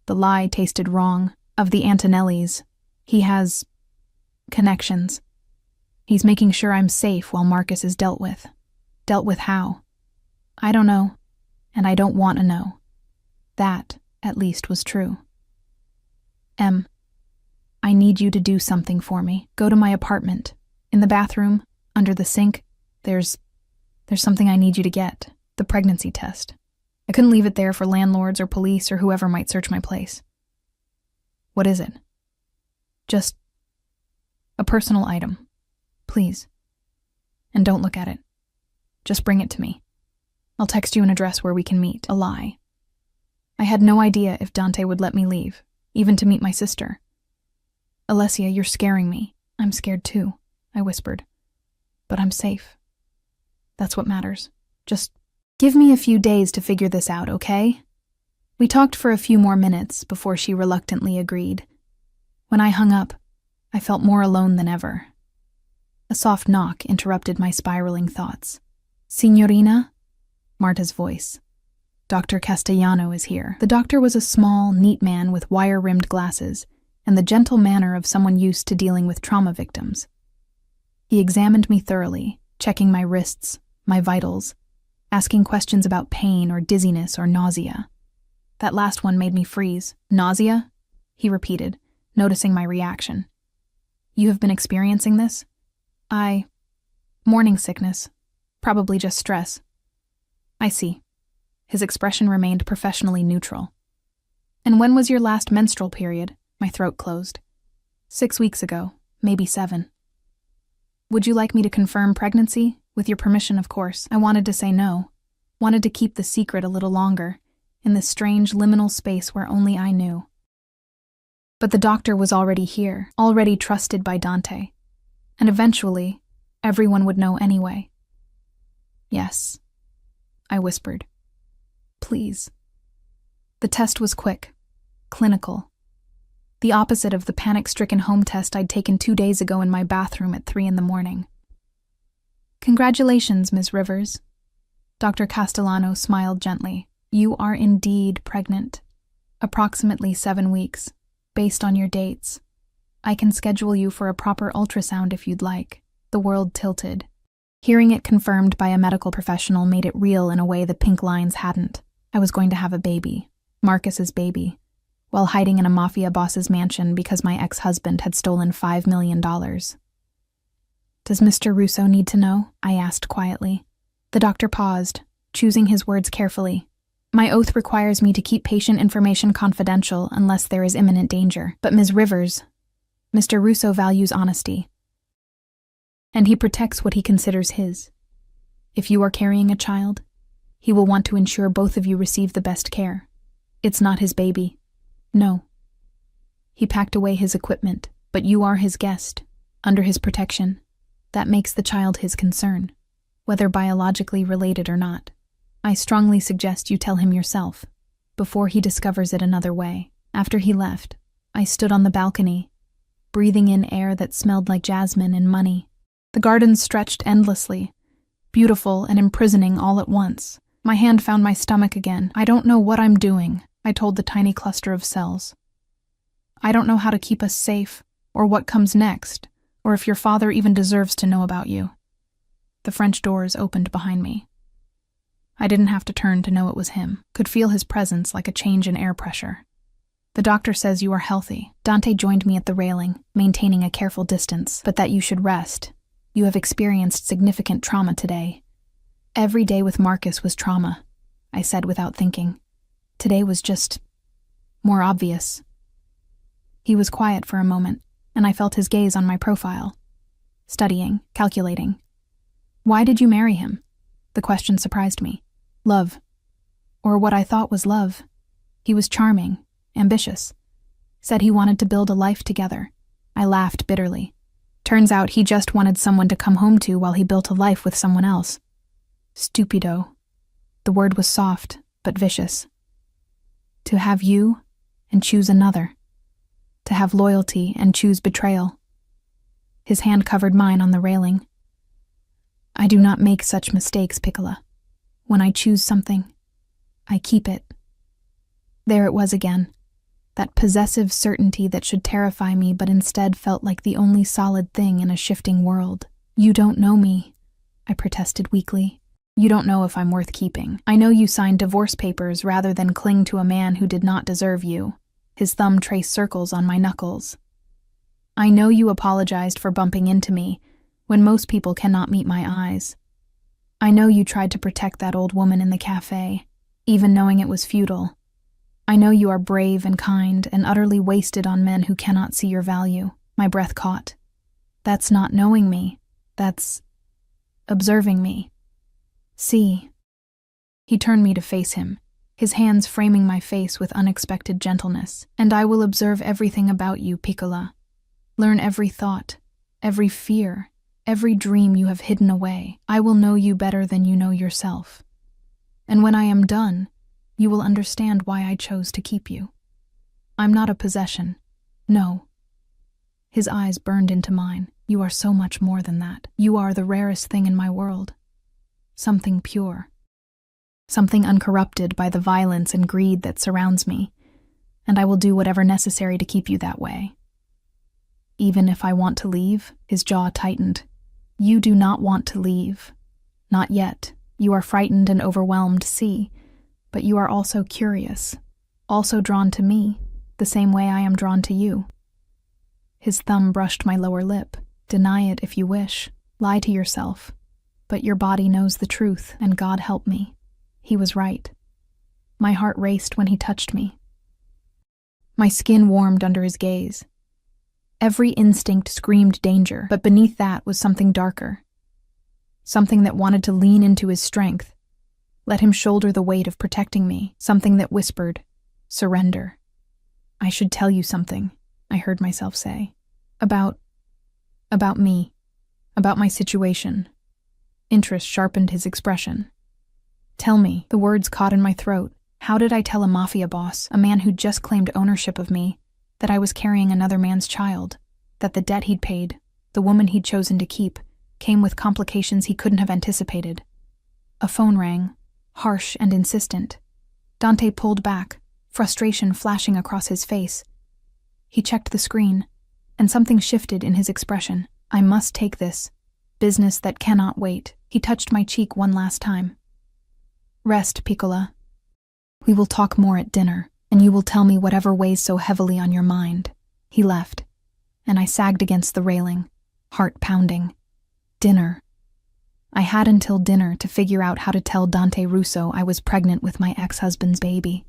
the lie tasted wrong, of the Antonellis. He has connections. He's making sure I'm safe while Marcus is dealt with. Dealt with how? I don't know, and I don't want to know. That, at least, was true. Em, I need you to do something for me. Go to my apartment. In the bathroom, under the sink, there's something I need you to get. The pregnancy test. I couldn't leave it there for landlords or police or whoever might search my place. What is it? Just a personal item. Please. And don't look at it. Just bring it to me. I'll text you an address where we can meet. A lie. I had no idea if Dante would let me leave, even to meet my sister. Alessia, you're scaring me. I'm scared too, I whispered. But I'm safe. That's what matters. Just give me a few days to figure this out, okay? We talked for a few more minutes before she reluctantly agreed. When I hung up, I felt more alone than ever. A soft knock interrupted my spiraling thoughts. Signorina? Marta's voice. Dr. Castellano is here. The doctor was a small, neat man with wire-rimmed glasses and the gentle manner of someone used to dealing with trauma victims. He examined me thoroughly, checking my wrists, my vitals, asking questions about pain or dizziness or nausea. That last one made me freeze. Nausea? He repeated, noticing my reaction. You have been experiencing this? Morning sickness. Probably just stress. I see. His expression remained professionally neutral. And when was your last menstrual period? My throat closed. 6 weeks ago, maybe 7. Would you like me to confirm pregnancy? With your permission, of course. I wanted to say no. Wanted to keep the secret a little longer, in this strange liminal space where only I knew. But the doctor was already here, already trusted by Dante. And eventually, everyone would know anyway. Yes, I whispered. Please. The test was quick, clinical. The opposite of the panic-stricken home test I'd taken 2 days ago in my bathroom at 3 a.m. Congratulations, Ms. Rivers. Dr. Castellano smiled gently. You are indeed pregnant. Approximately 7 weeks, based on your dates. I can schedule you for a proper ultrasound if you'd like. The world tilted. Hearing it confirmed by a medical professional made it real in a way the pink lines hadn't. I was going to have a baby, Marcus's baby, while hiding in a Mafia Boss's mansion because my ex-husband had stolen $5 million. Does Mr. Russo need to know? I asked quietly. The doctor paused, choosing his words carefully. My oath requires me to keep patient information confidential unless there is imminent danger. But Ms. Rivers, Mr. Russo values honesty. And he protects what he considers his. If you are carrying a child, he will want to ensure both of you receive the best care. It's not his baby. No. He packed away his equipment, but you are his guest, under his protection. That makes the child his concern, whether biologically related or not. I strongly suggest you tell him yourself, before he discovers it another way. After he left, I stood on the balcony, breathing in air that smelled like jasmine and money. The gardens stretched endlessly, beautiful and imprisoning all at once. My hand found my stomach again. I don't know what I'm doing, I told the tiny cluster of cells. I don't know how to keep us safe, or what comes next, or if your father even deserves to know about you. The French doors opened behind me. I didn't have to turn to know it was him. Could feel his presence like a change in air pressure. The doctor says you are healthy. Dante joined me at the railing, maintaining a careful distance, but that you should rest. You have experienced significant trauma today. Every day with Marcus was trauma, I said without thinking. Today was just more obvious. He was quiet for a moment, and I felt his gaze on my profile. Studying, calculating. Why did you marry him? The question surprised me. Love. Or what I thought was love. He was charming, ambitious. Said he wanted to build a life together. I laughed bitterly. Turns out he just wanted someone to come home to while he built a life with someone else. Stupido. The word was soft, but vicious. To have you and choose another. To have loyalty and choose betrayal. His hand covered mine on the railing. I do not make such mistakes, Piccola. When I choose something, I keep it. There it was again. That possessive certainty that should terrify me but instead felt like the only solid thing in a shifting world. You don't know me, I protested weakly. You don't know if I'm worth keeping. I know you signed divorce papers rather than cling to a man who did not deserve you. His thumb traced circles on my knuckles. I know you apologized for bumping into me when most people cannot meet my eyes. I know you tried to protect that old woman in the cafe, even knowing it was futile. I know you are brave and kind and utterly wasted on men who cannot see your value. My breath caught. That's not knowing me. That's observing me. See. He turned me to face him, his hands framing my face with unexpected gentleness. "And I will observe everything about you, Piccola. Learn every thought, every fear, every dream you have hidden away. I will know you better than you know yourself. And when I am done, you will understand why I chose to keep you. I'm not a possession. No." His eyes burned into mine. "You are so much more than that. You are the rarest thing in my world. Something pure. Something uncorrupted by the violence and greed that surrounds me, and I will do whatever necessary to keep you that way. Even if I want to leave." His jaw tightened. "You do not want to leave. Not yet. You are frightened and overwhelmed, see, but you are also curious, also drawn to me, the same way I am drawn to you." His thumb brushed my lower lip. "Deny it if you wish. Lie to yourself. But your body knows the truth, and God help me. He was right." My heart raced when he touched me. My skin warmed under his gaze. Every instinct screamed danger, but beneath that was something darker. Something that wanted to lean into his strength, let him shoulder the weight of protecting me. Something that whispered, "Surrender." "I should tell you something," I heard myself say. About me. About my situation." Interest sharpened his expression. "Tell me." The words caught in my throat. How did I tell a mafia boss, a man who'd just claimed ownership of me, that I was carrying another man's child, that the debt he'd paid, the woman he'd chosen to keep, came with complications he couldn't have anticipated? A phone rang, harsh and insistent. Dante pulled back, frustration flashing across his face. He checked the screen, and something shifted in his expression. "I must take this. Business that cannot wait." He touched my cheek one last time. "Rest, Piccola. We will talk more at dinner, and you will tell me whatever weighs so heavily on your mind." He left, and I sagged against the railing, heart pounding. Dinner. I had until dinner to figure out how to tell Dante Russo I was pregnant with my ex-husband's baby,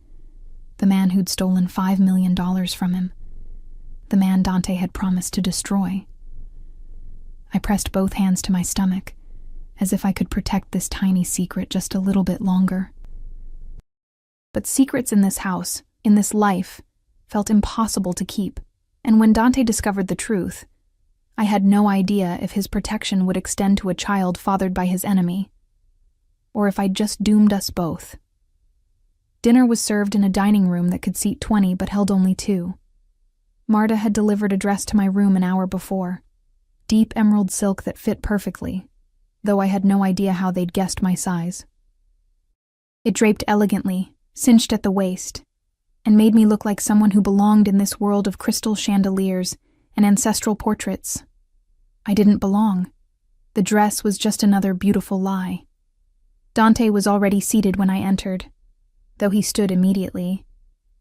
the man who'd stolen $5 million from him, the man Dante had promised to destroy. I pressed both hands to my stomach, as if I could protect this tiny secret just a little bit longer. But secrets in this house, in this life, felt impossible to keep, and when Dante discovered the truth, I had no idea if his protection would extend to a child fathered by his enemy, or if I'd just doomed us both. Dinner was served in a dining room that could seat 20 but held only 2. Marta had delivered a dress to my room an hour before, deep emerald silk that fit perfectly, though I had no idea how they'd guessed my size. It draped elegantly, cinched at the waist, and made me look like someone who belonged in this world of crystal chandeliers and ancestral portraits. I didn't belong. The dress was just another beautiful lie. Dante was already seated when I entered, though he stood immediately.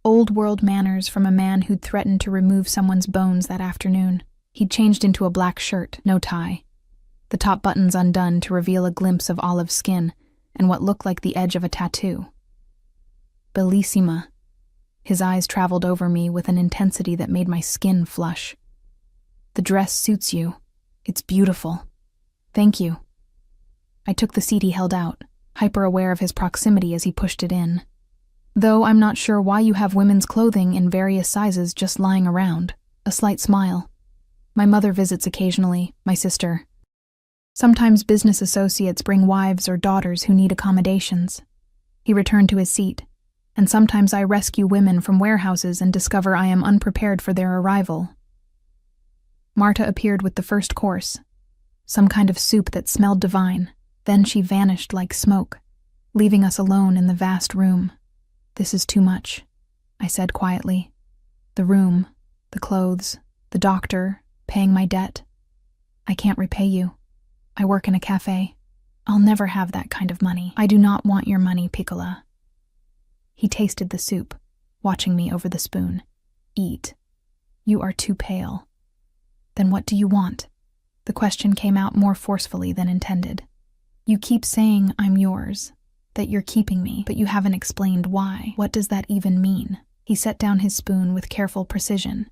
Old-world manners from a man who'd threatened to remove someone's bones that afternoon. He'd changed into a black shirt, no tie, the top buttons undone to reveal a glimpse of olive skin and what looked like the edge of a tattoo. "Bellissima." His eyes traveled over me with an intensity that made my skin flush. "The dress suits you. It's beautiful. Thank you." I took the seat he held out, hyper-aware of his proximity as he pushed it in. "Though I'm not sure why you have women's clothing in various sizes just lying around." A slight smile. "My mother visits occasionally, my sister. Sometimes business associates bring wives or daughters who need accommodations." He returned to his seat. "And sometimes I rescue women from warehouses and discover I am unprepared for their arrival." Marta appeared with the first course, some kind of soup that smelled divine. Then she vanished like smoke, leaving us alone in the vast room. "This is too much," I said quietly. "The room, the clothes, the doctor, paying my debt. I can't repay you. I work in a cafe. I'll never have that kind of money. I do not want your money, Piccola." He tasted the soup, watching me over the spoon. "Eat. You are too pale." "Then what do you want?" The question came out more forcefully than intended. "You keep saying I'm yours, that you're keeping me, but you haven't explained why. What does that even mean?" He set down his spoon with careful precision.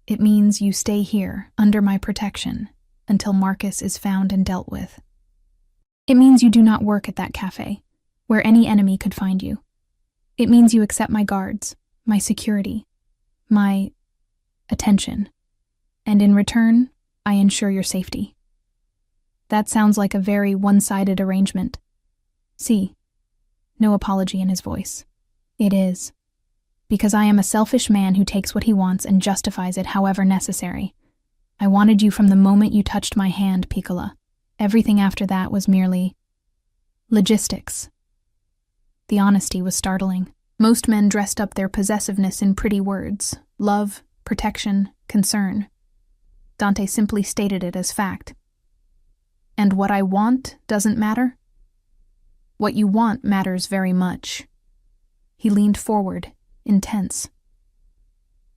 "It means you stay here, under my protection, until Marcus is found and dealt with. It means you do not work at that cafe, where any enemy could find you. It means you accept my guards, my security, my attention, and in return, I ensure your safety. That sounds like a very one-sided arrangement. See, no apology in his voice. It is. Because I am a selfish man who takes what he wants and justifies it however necessary. I wanted you from the moment you touched my hand, Piccola. Everything after that was merely logistics. The honesty was startling. Most men dressed up their possessiveness in pretty words: love, protection, concern. Dante simply stated it as fact. And what I want doesn't matter? What you want matters very much. He leaned forward, intense.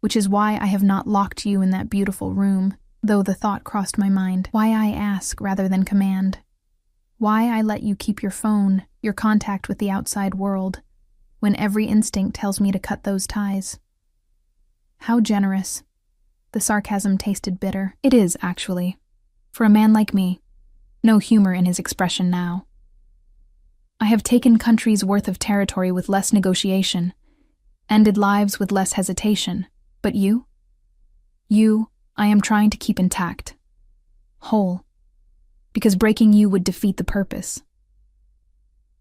Which is why I have not locked you in that beautiful room, though the thought crossed my mind. Why I ask rather than command. Why I let you keep your phone, your contact with the outside world, when every instinct tells me to cut those ties. How generous. The sarcasm tasted bitter. It is, actually. For a man like me. No humor in his expression now. I have taken countries' worth of territory with less negotiation, ended lives with less hesitation. But you? You, I am trying to keep intact. Whole. Because breaking you would defeat the purpose.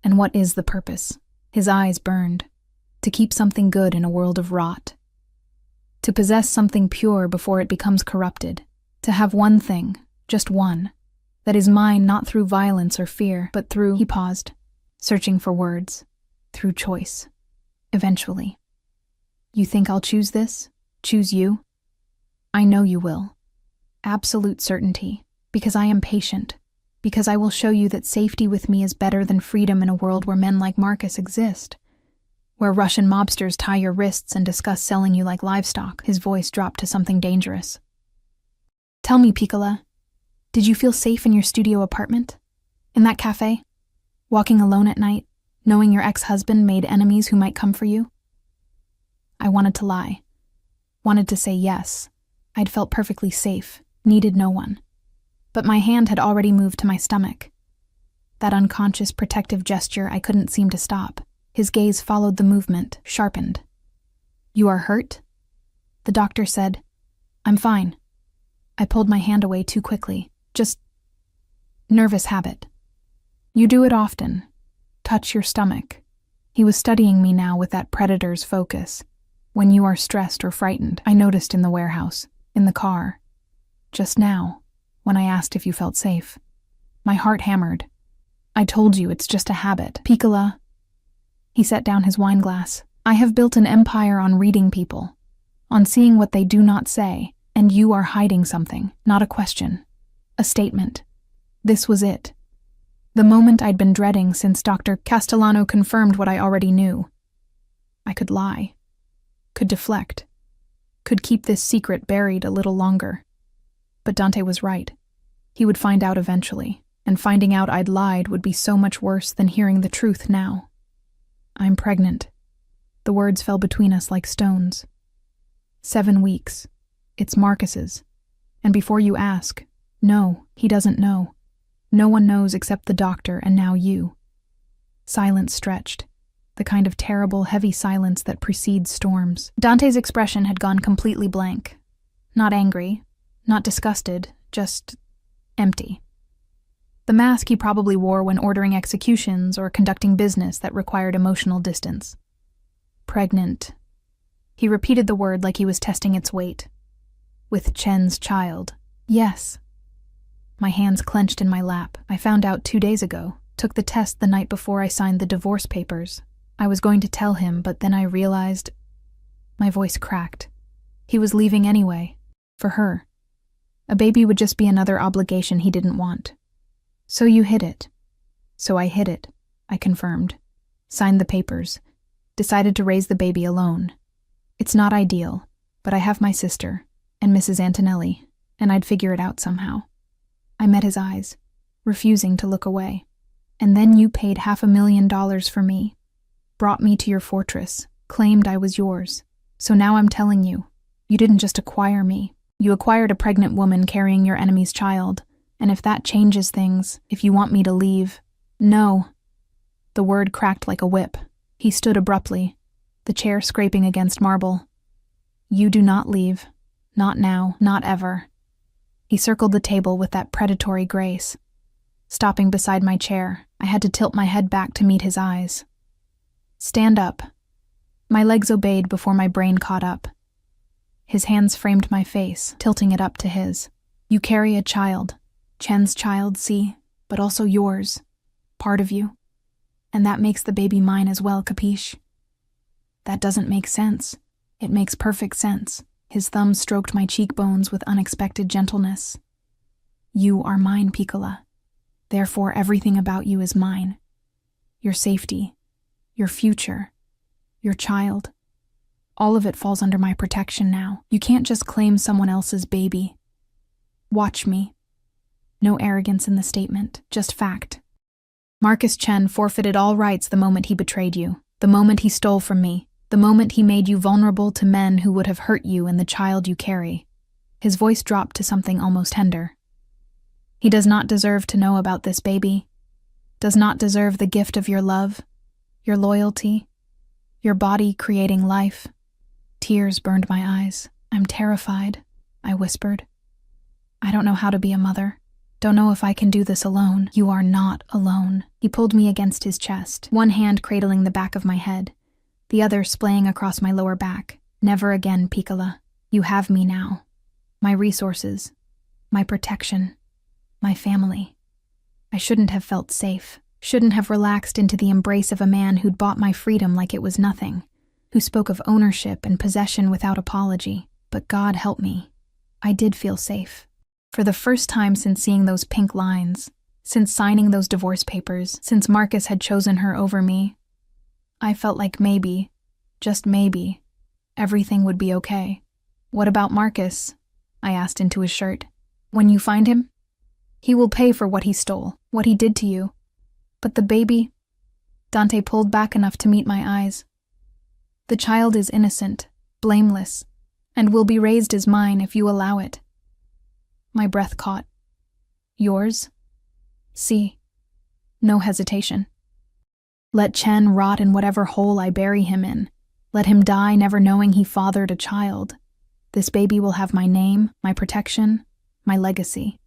And what is the purpose? His eyes burned. To keep something good in a world of rot. To possess something pure before it becomes corrupted. To have one thing, just one, that is mine not through violence or fear, but through— He paused, searching for words. Through choice. Eventually. You think I'll choose this? Choose you? I know you will. Absolute certainty. Because I am patient. Because I will show you that safety with me is better than freedom in a world where men like Marcus exist. Where Russian mobsters tie your wrists and discuss selling you like livestock. His voice dropped to something dangerous. Tell me, Piccola, did you feel safe in your studio apartment? In that cafe? Walking alone at night, knowing your ex-husband made enemies who might come for you? I wanted to lie. Wanted to say yes. I'd felt perfectly safe, needed no one. But my hand had already moved to my stomach. That unconscious protective gesture I couldn't seem to stop. His gaze followed the movement, sharpened. You are hurt? The doctor said. I'm fine. I pulled my hand away too quickly. Just nervous habit. You do it often. Touch your stomach. He was studying me now with that predator's focus. When you are stressed or frightened, I noticed in the warehouse, in the car. Just now, when I asked if you felt safe. My heart hammered. I told you it's just a habit. Piccola. He set down his wine glass. I have built an empire on reading people, on seeing what they do not say, and you are hiding something, not a question. A statement. This was it. The moment I'd been dreading since Dr. Castellano confirmed what I already knew. I could lie. Could deflect. Could keep this secret buried a little longer. But Dante was right. He would find out eventually, and finding out I'd lied would be so much worse than hearing the truth now. I'm pregnant. The words fell between us like stones. 7 weeks. It's Marcus's. And before you ask, no, he doesn't know. No one knows except the doctor and now you. Silence stretched. The kind of terrible, heavy silence that precedes storms. Dante's expression had gone completely blank. Not angry, not disgusted, just empty. The mask he probably wore when ordering executions or conducting business that required emotional distance. Pregnant. He repeated the word like he was testing its weight. With Chen's child. Yes. My hands clenched in my lap. I found out 2 days ago. Took the test the night before I signed the divorce papers. I was going to tell him, but then I realized— My voice cracked. He was leaving anyway. For her. A baby would just be another obligation he didn't want. So you hid it. So I hid it, I confirmed. Signed the papers. Decided to raise the baby alone. It's not ideal, but I have my sister, and Mrs. Antonelli, and I'd figure it out somehow. I met his eyes, refusing to look away. And then you paid $500,000 for me. Brought me to your fortress, claimed I was yours. So now I'm telling you, you didn't just acquire me. You acquired a pregnant woman carrying your enemy's child. And if that changes things, if you want me to leave— No. The word cracked like a whip. He stood abruptly, the chair scraping against marble. "You do not leave. Not now, not ever." He circled the table with that predatory grace. Stopping beside my chair, I had to tilt my head back to meet his eyes. "Stand up." My legs obeyed before my brain caught up. His hands framed my face, tilting it up to his. "You carry a child. Chen's child, see, but also yours. Part of you. And that makes the baby mine as well, capiche?" "That doesn't make sense." "It makes perfect sense." His thumb stroked my cheekbones with unexpected gentleness. "You are mine, Piccola. Therefore everything about you is mine. Your safety, your future, your child. All of it falls under my protection now. You can't just claim someone else's baby. Watch me." No arrogance in the statement, just fact. "Marcus Chen forfeited all rights the moment he betrayed you, the moment he stole from me, the moment he made you vulnerable to men who would have hurt you and the child you carry." His voice dropped to something almost tender. "He does not deserve to know about this baby, does not deserve the gift of your love, your loyalty, your body creating life." Tears burned my eyes. "I'm terrified," I whispered. "I don't know how to be a mother. Don't know if I can do this alone." "You are not alone." He pulled me against his chest, one hand cradling the back of my head, the other splaying across my lower back. "Never again, Piccola. You have me now. My resources, my protection, my family. I shouldn't have felt safe, shouldn't have relaxed into the embrace of a man who'd bought my freedom like it was nothing, who spoke of ownership and possession without apology. But God help me. I did feel safe. For the first time since seeing those pink lines, since signing those divorce papers, since Marcus had chosen her over me, I felt like maybe, just maybe, everything would be okay. "What about Marcus?" I asked into his shirt. "When you find him, he will pay for what he stole, what he did to you. But the baby..." Dante pulled back enough to meet my eyes. "The child is innocent, blameless, and will be raised as mine if you allow it." My breath caught. "Yours?" "See." No hesitation. "Let Chen rot in whatever hole I bury him in. Let him die never knowing he fathered a child. This baby will have my name, my protection, my legacy.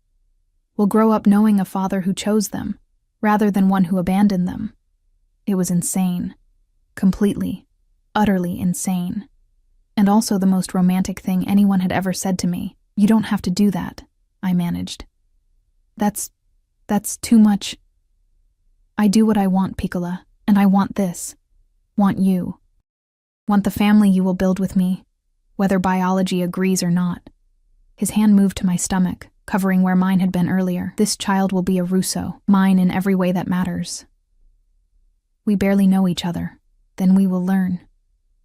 Will grow up knowing a father who chose them, rather than one who abandoned them." It was insane. Completely, utterly insane. And also the most romantic thing anyone had ever said to me. "You don't have to do that," I managed. That's too much." "I do what I want, Piccola, and I want this. Want you. Want the family you will build with me, whether biology agrees or not." His hand moved to my stomach, covering where mine had been earlier. "This child will be a Russo, mine in every way that matters. We barely know each other. Then we will learn."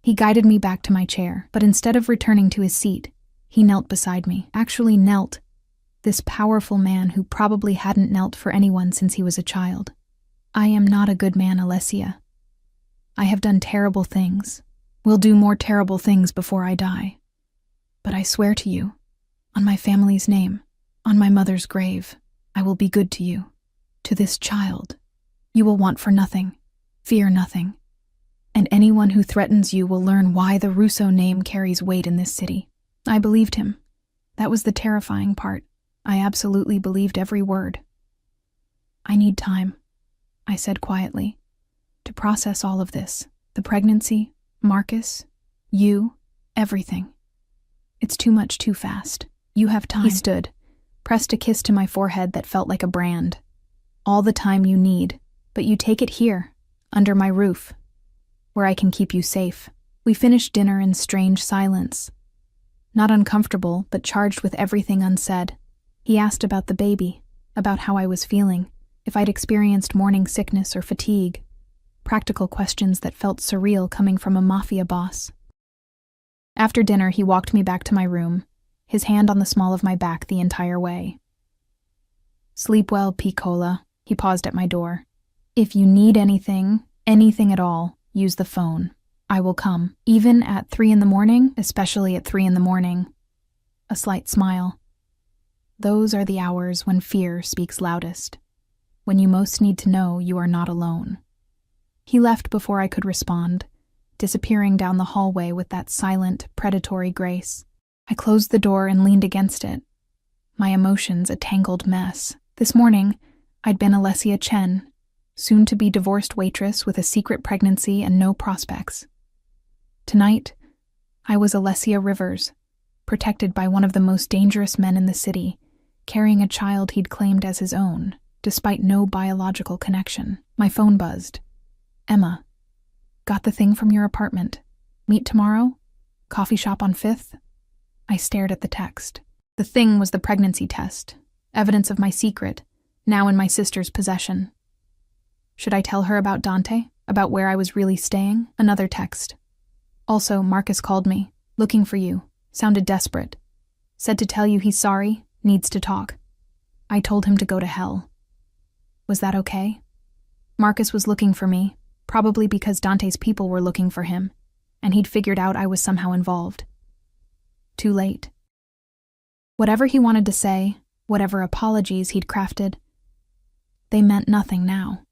He guided me back to my chair, but instead of returning to his seat, he knelt beside me. Actually knelt. This powerful man who probably hadn't knelt for anyone since he was a child. "I am not a good man, Alessia. I have done terrible things. Will do more terrible things before I die. But I swear to you, on my family's name, on my mother's grave, I will be good to you, to this child. You will want for nothing, fear nothing. And anyone who threatens you will learn why the Russo name carries weight in this city." I believed him. That was the terrifying part. I absolutely believed every word. "I need time," I said quietly, "to process all of this. The pregnancy, Marcus, you, everything. It's too much too fast. You have time." He stood, pressed a kiss to my forehead that felt like a brand. "All the time you need, but you take it here, under my roof, where I can keep you safe." We finished dinner in strange silence. Not uncomfortable, but charged with everything unsaid. He asked about the baby, about how I was feeling, if I'd experienced morning sickness or fatigue. Practical questions that felt surreal coming from a mafia boss. After dinner, he walked me back to my room, his hand on the small of my back the entire way. "Sleep well, Piccola." He paused at my door. "If you need anything at all, use the phone. I will come, even at 3 a.m, especially at 3 a.m. A slight smile. "Those are the hours when fear speaks loudest, when you most need to know you are not alone." He left before I could respond, disappearing down the hallway with that silent, predatory grace. I closed the door and leaned against it, my emotions a tangled mess. This morning, I'd been Alessia Chen, soon-to-be divorced waitress with a secret pregnancy and no prospects. Tonight, I was Alessia Rivers, protected by one of the most dangerous men in the city, carrying a child he'd claimed as his own, despite no biological connection. My phone buzzed. Emma, got the thing from your apartment. Meet tomorrow? Coffee shop on 5th? I stared at the text. The thing was the pregnancy test, evidence of my secret, now in my sister's possession. Should I tell her about Dante? About where I was really staying? Another text. Also, Marcus called me, looking for you, sounded desperate. Said to tell you he's sorry, needs to talk. I told him to go to hell. Was that okay? Marcus was looking for me, probably because Dante's people were looking for him, and he'd figured out I was somehow involved. Too late. Whatever he wanted to say, whatever apologies he'd crafted, they meant nothing now.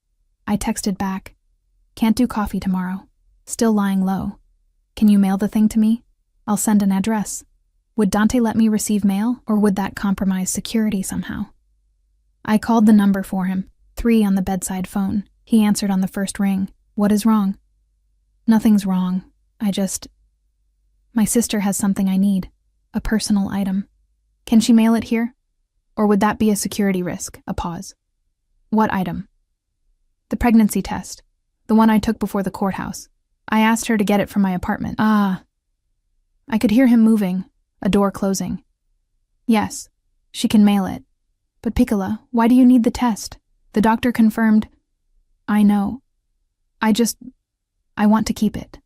I texted back, can't do coffee tomorrow, still lying low. Can you mail the thing to me? I'll send an address. Would Dante let me receive mail, or would that compromise security somehow? I called the number for him, 3 on the bedside phone. He answered on the first ring. What is wrong? Nothing's wrong. My sister has something I need, a personal item. Can she mail it here? Or would that be a security risk? A pause. What item? The pregnancy test, the one I took before the courthouse. I asked her to get it from my apartment. I could hear him moving, a door closing. Yes, she can mail it. But Piccola, why do you need the test? The doctor confirmed. I know. I want to keep it.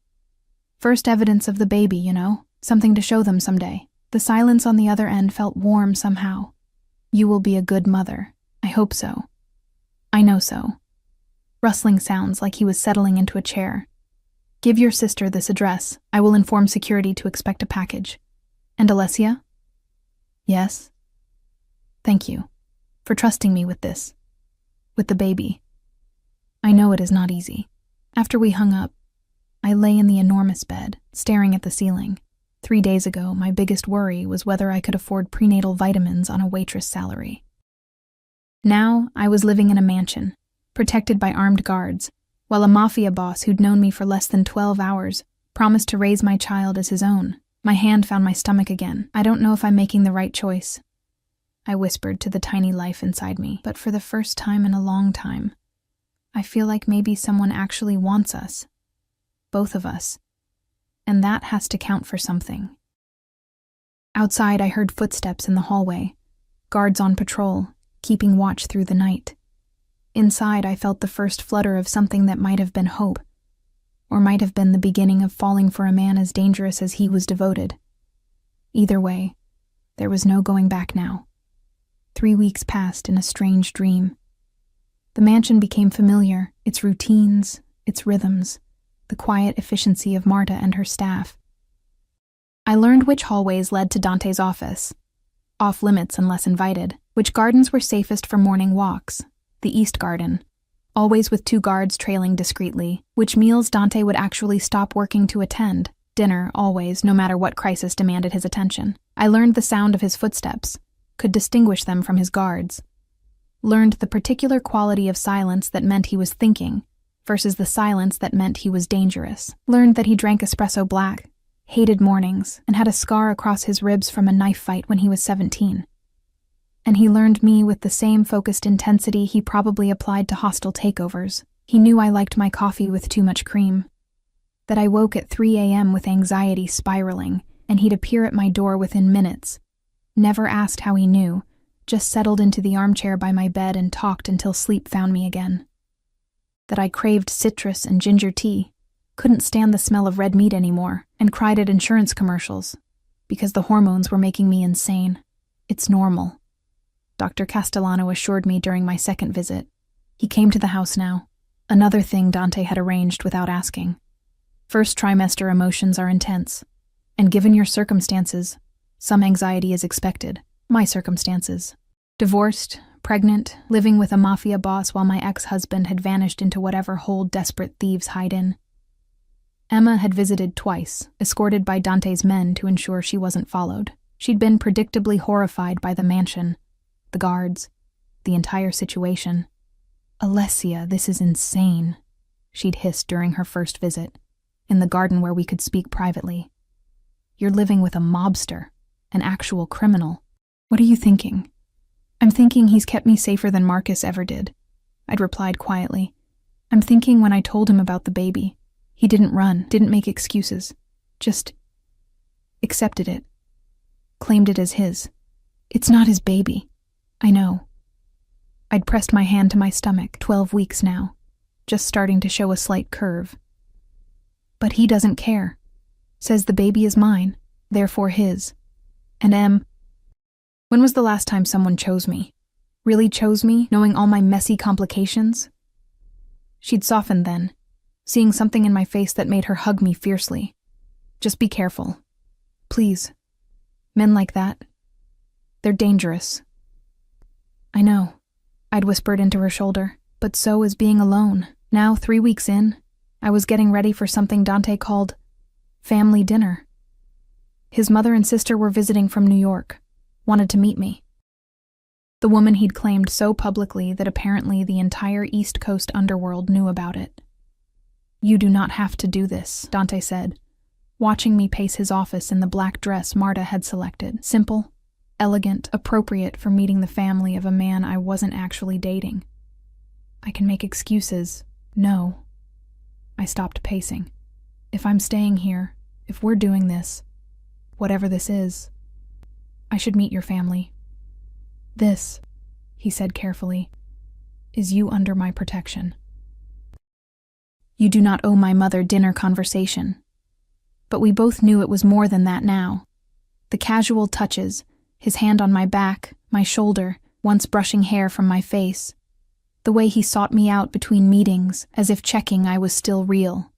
First evidence of the baby, you know, something to show them someday. The silence on the other end felt warm somehow. You will be a good mother. I hope so. I know so. Rustling sounds like he was settling into a chair. Give your sister this address. I will inform security to expect a package. And Alessia? Yes? Thank you for trusting me with this. With the baby. I know it is not easy. After we hung up, I lay in the enormous bed, staring at the ceiling. 3 days ago, my biggest worry was whether I could afford prenatal vitamins on a waitress salary. Now, I was living in a mansion, protected by armed guards, while a mafia boss who'd known me for less than 12 hours promised to raise my child as his own. My hand found my stomach again. I don't know if I'm making the right choice, I whispered to the tiny life inside me, but for the first time in a long time, I feel like maybe someone actually wants us. Both of us. And that has to count for something. Outside, I heard footsteps in the hallway, guards on patrol, keeping watch through the night. Inside, I felt the first flutter of something that might have been hope, or might have been the beginning of falling for a man as dangerous as he was devoted. Either way, there was no going back now. 3 weeks passed in a strange dream. The mansion became familiar, its routines, its rhythms, the quiet efficiency of Marta and her staff. I learned which hallways led to Dante's office, off limits unless invited, which gardens were safest for morning walks, the East Garden, always with 2 guards trailing discreetly, which meals Dante would actually stop working to attend, dinner always, no matter what crisis demanded his attention. I learned the sound of his footsteps, could distinguish them from his guards, learned the particular quality of silence that meant he was thinking, versus the silence that meant he was dangerous. Learned that he drank espresso black, hated mornings, and had a scar across his ribs from a knife fight when he was 17. And he learned me with the same focused intensity he probably applied to hostile takeovers. He knew I liked my coffee with too much cream, that I woke at 3 a.m. with anxiety spiraling, and he'd appear at my door within minutes. Never asked how he knew, just settled into the armchair by my bed and talked until sleep found me again. That I craved citrus and ginger tea, couldn't stand the smell of red meat anymore, and cried at insurance commercials, because the hormones were making me insane. It's normal, Dr. Castellano assured me during my second visit. He came to the house now, another thing Dante had arranged without asking. First trimester emotions are intense, and given your circumstances, some anxiety is expected. My circumstances. Divorced, pregnant, living with a mafia boss while my ex-husband had vanished into whatever hole desperate thieves hide in. Emma had visited twice, escorted by Dante's men to ensure she wasn't followed. She'd been predictably horrified by the mansion, the guards, the entire situation. "Alessia, this is insane," she'd hissed during her first visit, in the garden where we could speak privately. "You're living with a mobster, an actual criminal. What are you thinking?" "I'm thinking he's kept me safer than Marcus ever did," I'd replied quietly. "I'm thinking when I told him about the baby, he didn't run, didn't make excuses, just accepted it, claimed it as his. It's not his baby. I know." I'd pressed my hand to my stomach, 12 weeks now, just starting to show a slight curve. "But he doesn't care. Says the baby is mine, therefore his. And when was the last time someone chose me? Really chose me, knowing all my messy complications?" She'd softened then, seeing something in my face that made her hug me fiercely. "Just be careful. Please. Men like that, they're dangerous." "I know," I'd whispered into her shoulder, "but so is being alone." Now, 3 weeks in, I was getting ready for something Dante called family dinner. His mother and sister were visiting from New York, wanted to meet me. The woman he'd claimed so publicly that apparently the entire East Coast underworld knew about it. "You do not have to do this," Dante said, watching me pace his office in the black dress Marta had selected. Simple, elegant, appropriate for meeting the family of a man I wasn't actually dating. "I can make excuses. No." I stopped pacing. "If I'm staying here, if we're doing this, whatever this is, I should meet your family. This," he said carefully, "is you under my protection. You do not owe my mother dinner conversation." But we both knew it was more than that now. The casual touches, his hand on my back, my shoulder, once brushing hair from my face. The way he sought me out between meetings, as if checking I was still real.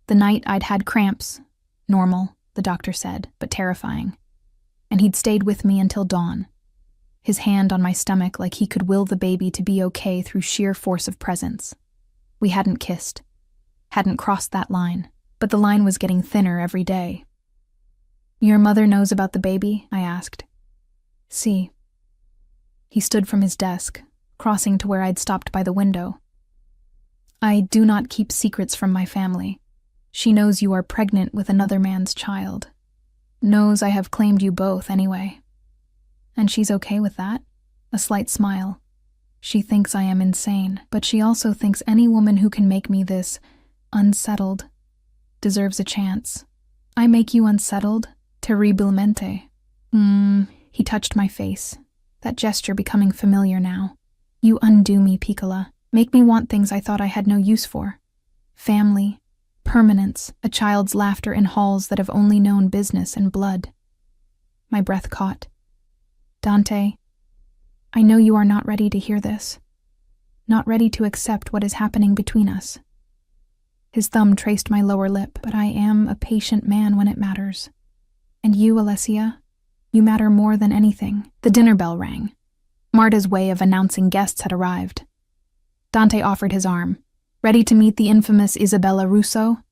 The night I'd had cramps. Normal, the doctor said, but terrifying. And he'd stayed with me until dawn. His hand on my stomach like he could will the baby to be okay through sheer force of presence. We hadn't kissed. Hadn't crossed that line. But the line was getting thinner every day. "Your mother knows about the baby?" I asked. "See." He stood from his desk, crossing to where I'd stopped by the window. "I do not keep secrets from my family. She knows you are pregnant with another man's child. Knows I have claimed you both anyway. And she's okay with that?" A slight smile. "She thinks I am insane, but she also thinks any woman who can make me this unsettled deserves a chance. I make you unsettled? Terribilmente." He touched my face, that gesture becoming familiar now. "You undo me, Piccola. Make me want things I thought I had no use for. Family, permanence, a child's laughter in halls that have only known business and blood." My breath caught. "Dante, I know you are not ready to hear this. Not ready to accept what is happening between us." His thumb traced my lower lip, "But I am a patient man when it matters. And you, Alessia, you matter more than anything." The dinner bell rang. Marta's way of announcing guests had arrived. Dante offered his arm. "Ready to meet the infamous Isabella Russo?"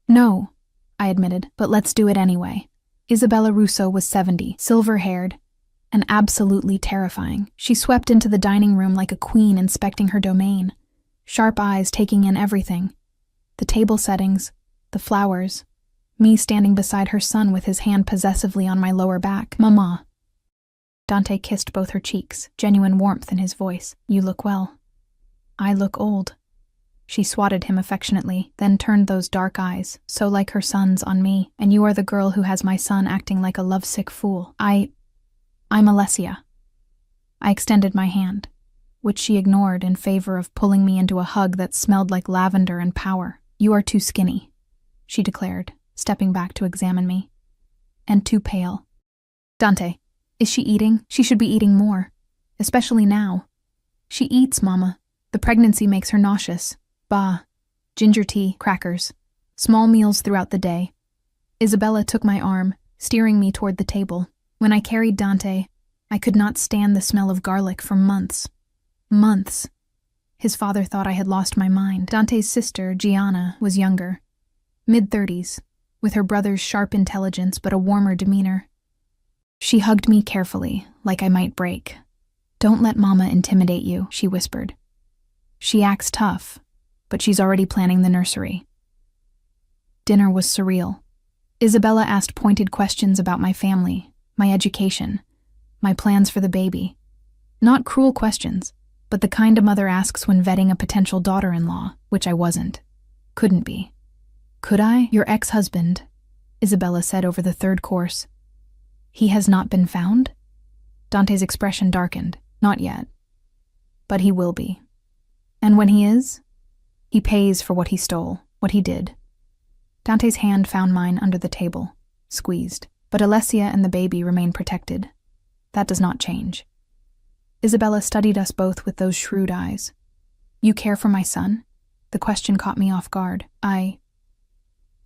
"No," I admitted, "but let's do it anyway." Isabella Russo was 70, silver-haired, and absolutely terrifying. She swept into the dining room like a queen inspecting her domain, sharp eyes taking in everything. The table settings, the flowers, me standing beside her son with his hand possessively on my lower back. "Mama." Dante kissed both her cheeks, genuine warmth in his voice. "You look well." "I look old." She swatted him affectionately, then turned those dark eyes, so like her son's, on me. "And you are the girl who has my son acting like a lovesick fool." I'm Alessia." I extended my hand, which she ignored in favor of pulling me into a hug that smelled like lavender and power. "You are too skinny," she declared, stepping back to examine me. "And too pale." "Dante, is she eating? She should be eating more, especially now." "She eats, Mama. The pregnancy makes her nauseous. Bah, ginger tea, crackers, small meals throughout the day." Isabella took my arm, steering me toward the table. When I carried Dante, I could not stand the smell of garlic for months. Months. His father thought I had lost my mind. Dante's sister, Gianna, was younger. mid-30s, with her brother's sharp intelligence but a warmer demeanor. She hugged me carefully, like I might break. "Don't let Mama intimidate you," she whispered. "She acts tough, but she's already planning the nursery." Dinner was surreal. Isabella asked pointed questions about my family, my education, my plans for the baby. Not cruel questions, but the kind a mother asks when vetting a potential daughter-in-law, which I wasn't. Couldn't be. "Could I? Your ex-husband," Isabella said over the third course. "He has not been found?" Dante's expression darkened. "Not yet. But he will be. And when he is, he pays for what he stole, what he did." Dante's hand found mine under the table, squeezed. "But Alessia and the baby remain protected. That does not change." Isabella studied us both with those shrewd eyes. "You care for my son?" The question caught me off guard.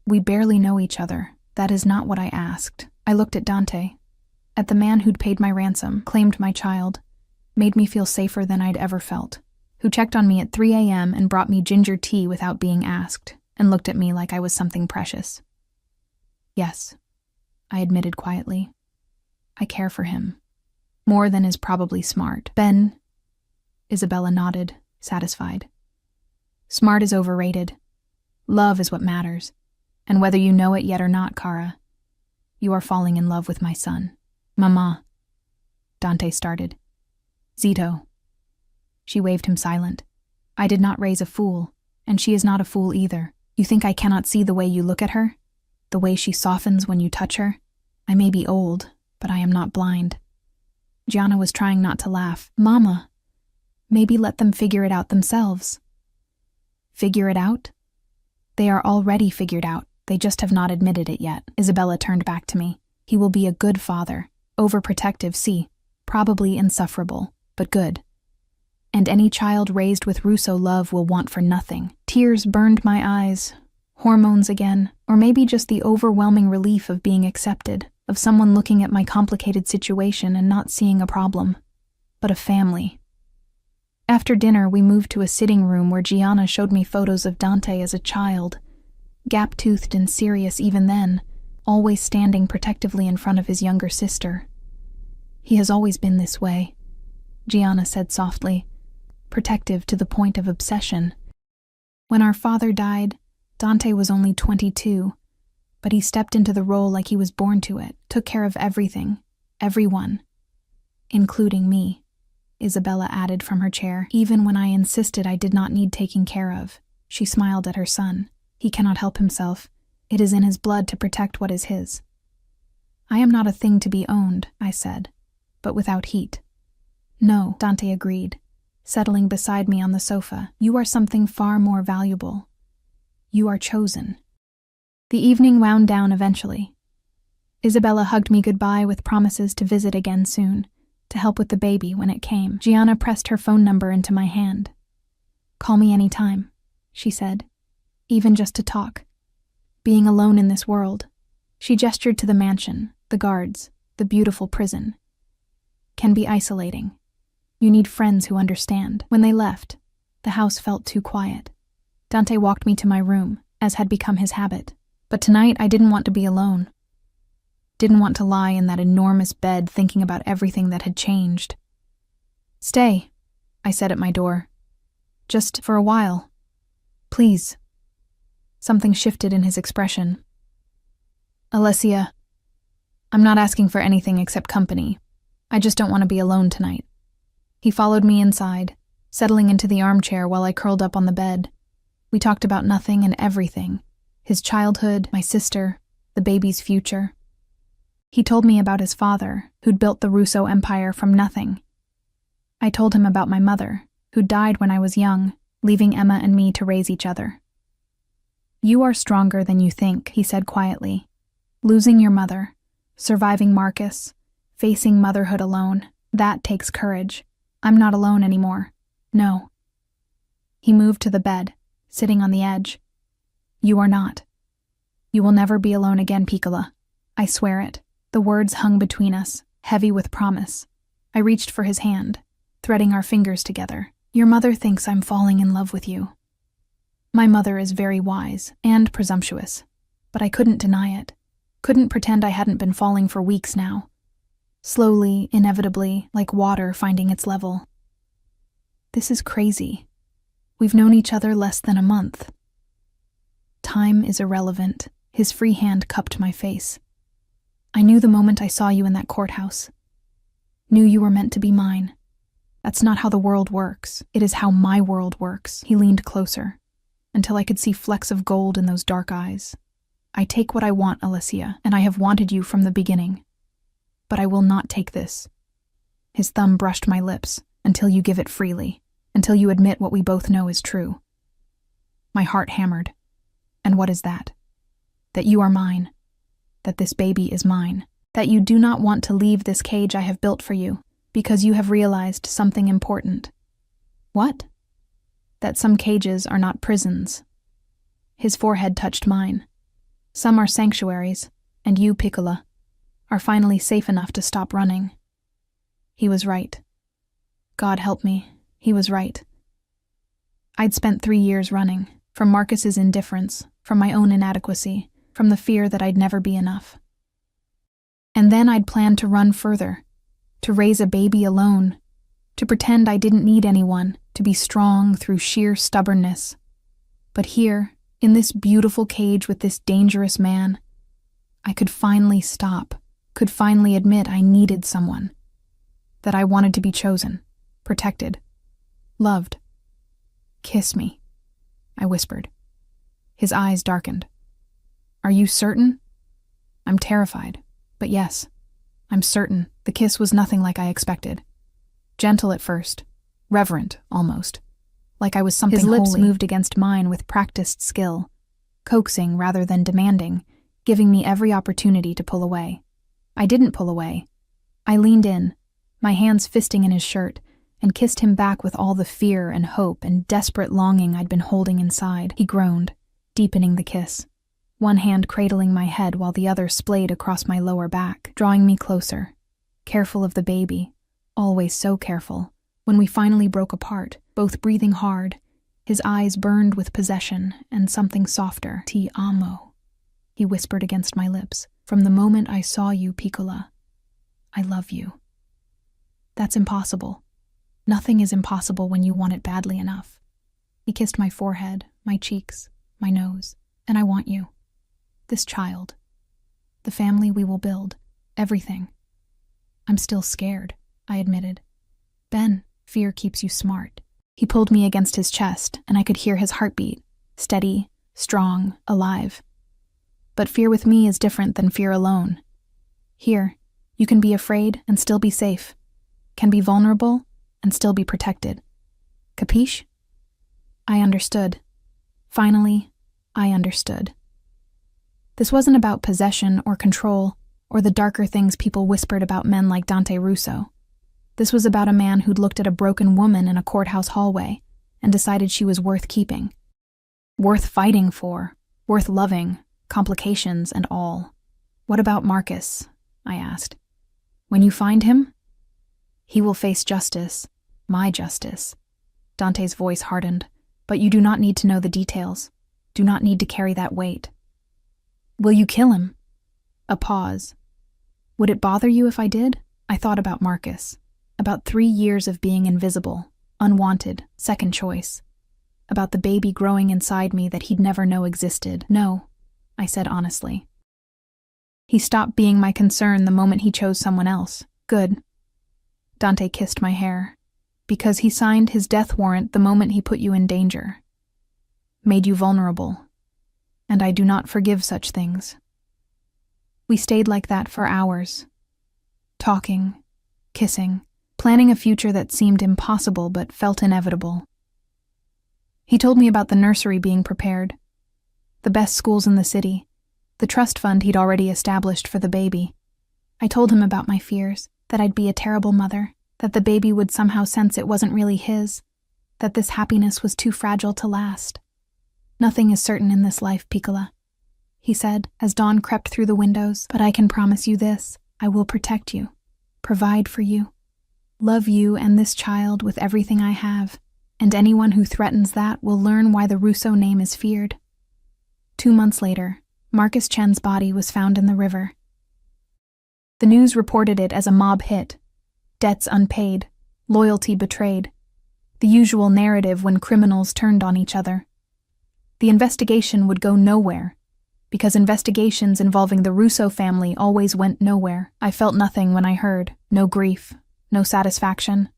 We barely know each other. That is not what I asked. I looked at Dante, at the man who'd paid my ransom, claimed my child, made me feel safer than I'd ever felt, who checked on me at 3 a.m. and brought me ginger tea without being asked, and looked at me like I was something precious. "Yes," I admitted quietly. "I care for him. More than is probably smart." "Ben," Isabella nodded, satisfied. "Smart is overrated. Love is what matters. And whether you know it yet or not, Kara, you are falling in love with my son." "Mama," Dante started. "Zito." She waved him silent. "I did not raise a fool, and she is not a fool either. You think I cannot see the way you look at her? The way she softens when you touch her? I may be old, but I am not blind." Gianna was trying not to laugh. "Mama, maybe let them figure it out themselves." "Figure it out? They are already figured out. They just have not admitted it yet." Isabella turned back to me. "He will be a good father. Overprotective, see. Probably insufferable, but good. And any child raised with Russo love will want for nothing." Tears burned my eyes. Hormones again, or maybe just the overwhelming relief of being accepted, of someone looking at my complicated situation and not seeing a problem, but a family. After dinner, we moved to a sitting room where Gianna showed me photos of Dante as a child, gap-toothed and serious even then, always standing protectively in front of his younger sister. "He has always been this way," Gianna said softly, "protective to the point of obsession. When our father died, Dante was only 22, but he stepped into the role like he was born to it, took care of everything, everyone, including me," Isabella added from her chair. "Even when I insisted I did not need taking care of." She smiled at her son. "He cannot help himself. It is in his blood to protect what is his." "I am not a thing to be owned," I said, "but without heat." "No," Dante agreed, settling beside me on the sofa. "You are something far more valuable. You are chosen." The evening wound down eventually. Isabella hugged me goodbye with promises to visit again soon, to help with the baby when it came. Gianna pressed her phone number into my hand. "Call me anytime," she said, "even just to talk. Being alone in this world," she gestured to the mansion, the guards, the beautiful prison, "can be isolating. You need friends who understand." When they left, the house felt too quiet. Dante walked me to my room, as had become his habit. But tonight I didn't want to be alone. Didn't want to lie in that enormous bed thinking about everything that had changed. "Stay," I said at my door. "Just for a while. Please." Something shifted in his expression. "Alessia, I'm not asking for anything except company. I just don't want to be alone tonight." He followed me inside, settling into the armchair while I curled up on the bed. We talked about nothing and everything. His childhood, my sister, the baby's future. He told me about his father, who'd built the Russo empire from nothing. I told him about my mother, who died when I was young, leaving Emma and me to raise each other. "You are stronger than you think," he said quietly. "Losing your mother, surviving Marcus, facing motherhood alone, that takes courage. I'm not alone anymore. No." He moved to the bed, sitting on the edge. "You are not. You will never be alone again, Piccola. I swear it." The words hung between us, heavy with promise. I reached for his hand, threading our fingers together. "Your mother thinks I'm falling in love with you." My mother is very wise and presumptuous, but I couldn't deny it. Couldn't pretend I hadn't been falling for weeks now. Slowly, inevitably, like water finding its level. This is crazy. We've known each other less than a month. Time is irrelevant. His free hand cupped my face. I knew the moment I saw you in that courthouse. Knew you were meant to be mine. That's not how the world works. It is how my world works. He leaned closer, until I could see flecks of gold in those dark eyes. I take what I want, Alicia, and I have wanted you from the beginning. But I will not take this. His thumb brushed my lips, until you give it freely, until you admit what we both know is true. My heart hammered. And what is that? That you are mine. That this baby is mine. That you do not want to leave this cage I have built for you, because you have realized something important. What? That some cages are not prisons. His forehead touched mine. Some are sanctuaries, and you, Piccola, are finally safe enough to stop running. He was right. God help me, he was right. I'd spent 3 years running, from Marcus's indifference, from my own inadequacy, from the fear that I'd never be enough. And then I'd planned to run further, to raise a baby alone, to pretend I didn't need anyone, to be strong through sheer stubbornness. But here, in this beautiful cage with this dangerous man, I could finally stop, could finally admit I needed someone, that I wanted to be chosen, protected, loved. Kiss me, I whispered. His eyes darkened. Are you certain? I'm terrified, but yes, I'm certain. The kiss was nothing like I expected. Gentle at first, reverent almost, like I was something holy. His lips moved against mine with practiced skill, coaxing rather than demanding, giving me every opportunity to pull away. I didn't pull away. I leaned in, my hands fisting in his shirt, and kissed him back with all the fear and hope and desperate longing I'd been holding inside. He groaned, deepening the kiss, one hand cradling my head while the other splayed across my lower back, drawing me closer, careful of the baby, always so careful. When we finally broke apart, both breathing hard, his eyes burned with possession and something softer. Ti amo, he whispered against my lips. From the moment I saw you, Piccola, I love you. That's impossible. Nothing is impossible when you want it badly enough. He kissed my forehead, my cheeks, my nose, and I want you. This child. The family we will build. Everything. I'm still scared, I admitted. Ben, fear keeps you smart. He pulled me against his chest, and I could hear his heartbeat, steady, strong, alive. But fear with me is different than fear alone. Here, you can be afraid and still be safe, can be vulnerable and still be protected. Capiche? I understood. Finally, I understood. This wasn't about possession or control or the darker things people whispered about men like Dante Russo. This was about a man who'd looked at a broken woman in a courthouse hallway and decided she was worth keeping, worth fighting for, worth loving, complications and all. What about Marcus? I asked. When you find him? He will face justice, my justice. Dante's voice hardened. But you do not need to know the details. Do not need to carry that weight. Will you kill him? A pause. Would it bother you if I did? I thought about Marcus. About 3 years of being invisible, unwanted, second choice. About the baby growing inside me that he'd never know existed. No, I said honestly. He stopped being my concern the moment he chose someone else. Good. Dante kissed my hair. Because he signed his death warrant the moment he put you in danger. Made you vulnerable. And I do not forgive such things. We stayed like that for hours. Talking, kissing, planning a future that seemed impossible but felt inevitable. He told me about the nursery being prepared, the best schools in the city, the trust fund he'd already established for the baby. I told him about my fears, that I'd be a terrible mother, that the baby would somehow sense it wasn't really his, that this happiness was too fragile to last. Nothing is certain in this life, Piccola, he said, as dawn crept through the windows, but I can promise you this, I will protect you, provide for you, love you and this child with everything I have. and anyone who threatens that will learn why the Russo name is feared. 2 months later, Marcus Chen's body was found in the river. The news reported it as a mob hit. Debts unpaid, loyalty betrayed. The usual narrative when criminals turned on each other. The investigation would go nowhere, because investigations involving the Russo family always went nowhere. I felt nothing when I heard, no grief, no satisfaction.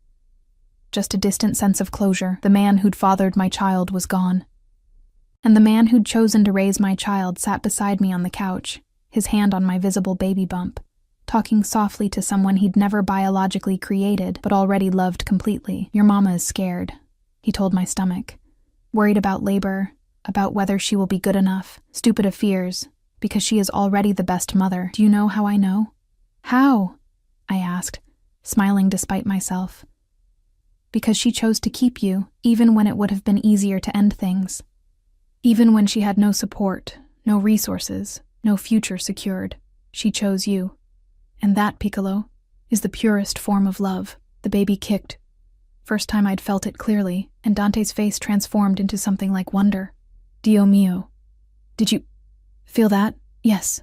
Just a distant sense of closure. The man who'd fathered my child was gone. And the man who'd chosen to raise my child sat beside me on the couch, his hand on my visible baby bump, talking softly to someone he'd never biologically created but already loved completely. "Your mama is scared," he told my stomach. "Worried about labor, about whether she will be good enough, stupid of fears, because she is already the best mother. Do you know how I know?" "How?" I asked, smiling despite myself. "Because she chose to keep you, even when it would have been easier to end things. Even when she had no support, no resources, no future secured, she chose you. And that, Piccolo, is the purest form of love." The baby kicked. First time I'd felt it clearly, and Dante's face transformed into something like wonder. "Dio mio. Did you feel that?" "Yes."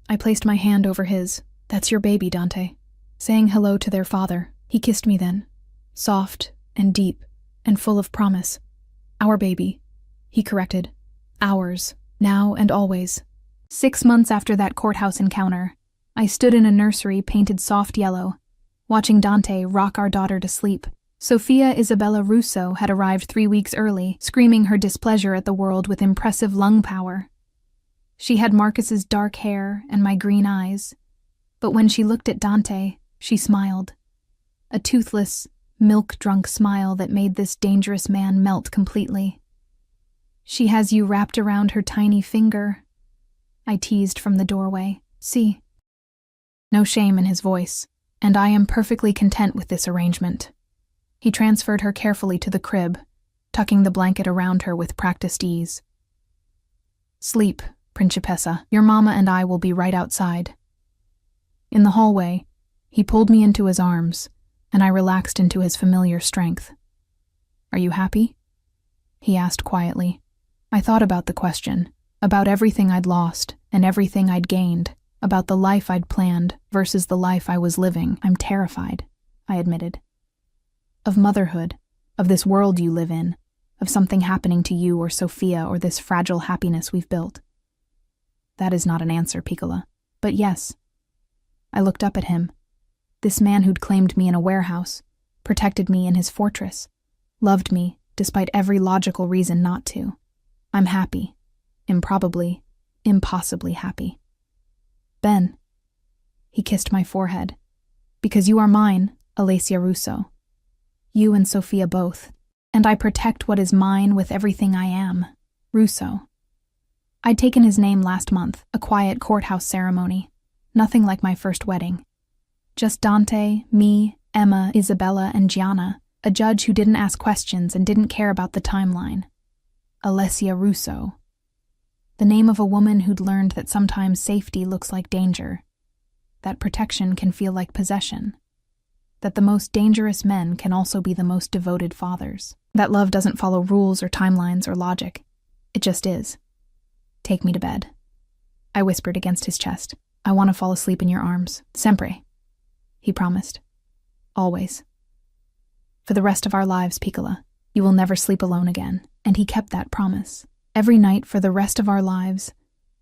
I placed my hand over his. "That's your baby, Dante." Saying hello to their father, he kissed me then, soft and deep and full of promise. "Our baby," he corrected. "Ours, now and always." 6 months after that courthouse encounter, I stood in a nursery painted soft yellow, watching Dante rock our daughter to sleep. Sofia Isabella Russo had arrived 3 weeks early, screaming her displeasure at the world with impressive lung power. She had Marcus's dark hair and my green eyes, but when she looked at Dante, she smiled. A toothless, milk-drunk smile that made this dangerous man melt completely. "She has you wrapped around her tiny finger," I teased from the doorway. "See?" No shame in his voice, and I am perfectly content with this arrangement. He transferred her carefully to the crib, tucking the blanket around her with practiced ease. "Sleep, Principessa. Your mama and I will be right outside." In the hallway, he pulled me into his arms, and I relaxed into his familiar strength. "Are you happy?" he asked quietly. I thought about the question, about everything I'd lost and everything I'd gained, about the life I'd planned versus the life I was living. "I'm terrified," I admitted. "Of motherhood, of this world you live in, of something happening to you or Sophia or this fragile happiness we've built." "That is not an answer, Piccola. But yes." I looked up at him. This man who'd claimed me in a warehouse, protected me in his fortress, loved me despite every logical reason not to. "I'm happy. Improbably, impossibly happy." "Ben." He kissed my forehead. "Because you are mine, Alessia Russo. You and Sophia both. And I protect what is mine with everything I am. Russo." I'd taken his name last month, a quiet courthouse ceremony. Nothing like my first wedding. Just Dante, me, Emma, Isabella, and Gianna, a judge who didn't ask questions and didn't care about the timeline. Alessia Russo. The name of a woman who'd learned that sometimes safety looks like danger, that protection can feel like possession, that the most dangerous men can also be the most devoted fathers, that love doesn't follow rules or timelines or logic. It just is. "Take me to bed," I whispered against his chest. "I want to fall asleep in your arms. Sempre," he promised. "Always. For the rest of our lives, Piccola, you will never sleep alone again." And he kept that promise. Every night for the rest of our lives,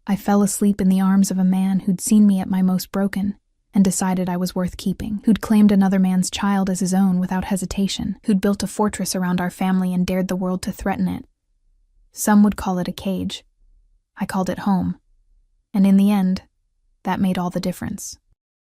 I fell asleep in the arms of a man who'd seen me at my most broken and decided I was worth keeping, who'd claimed another man's child as his own without hesitation, who'd built a fortress around our family and dared the world to threaten it. Some would call it a cage. I called it home. And in the end, that made all the difference.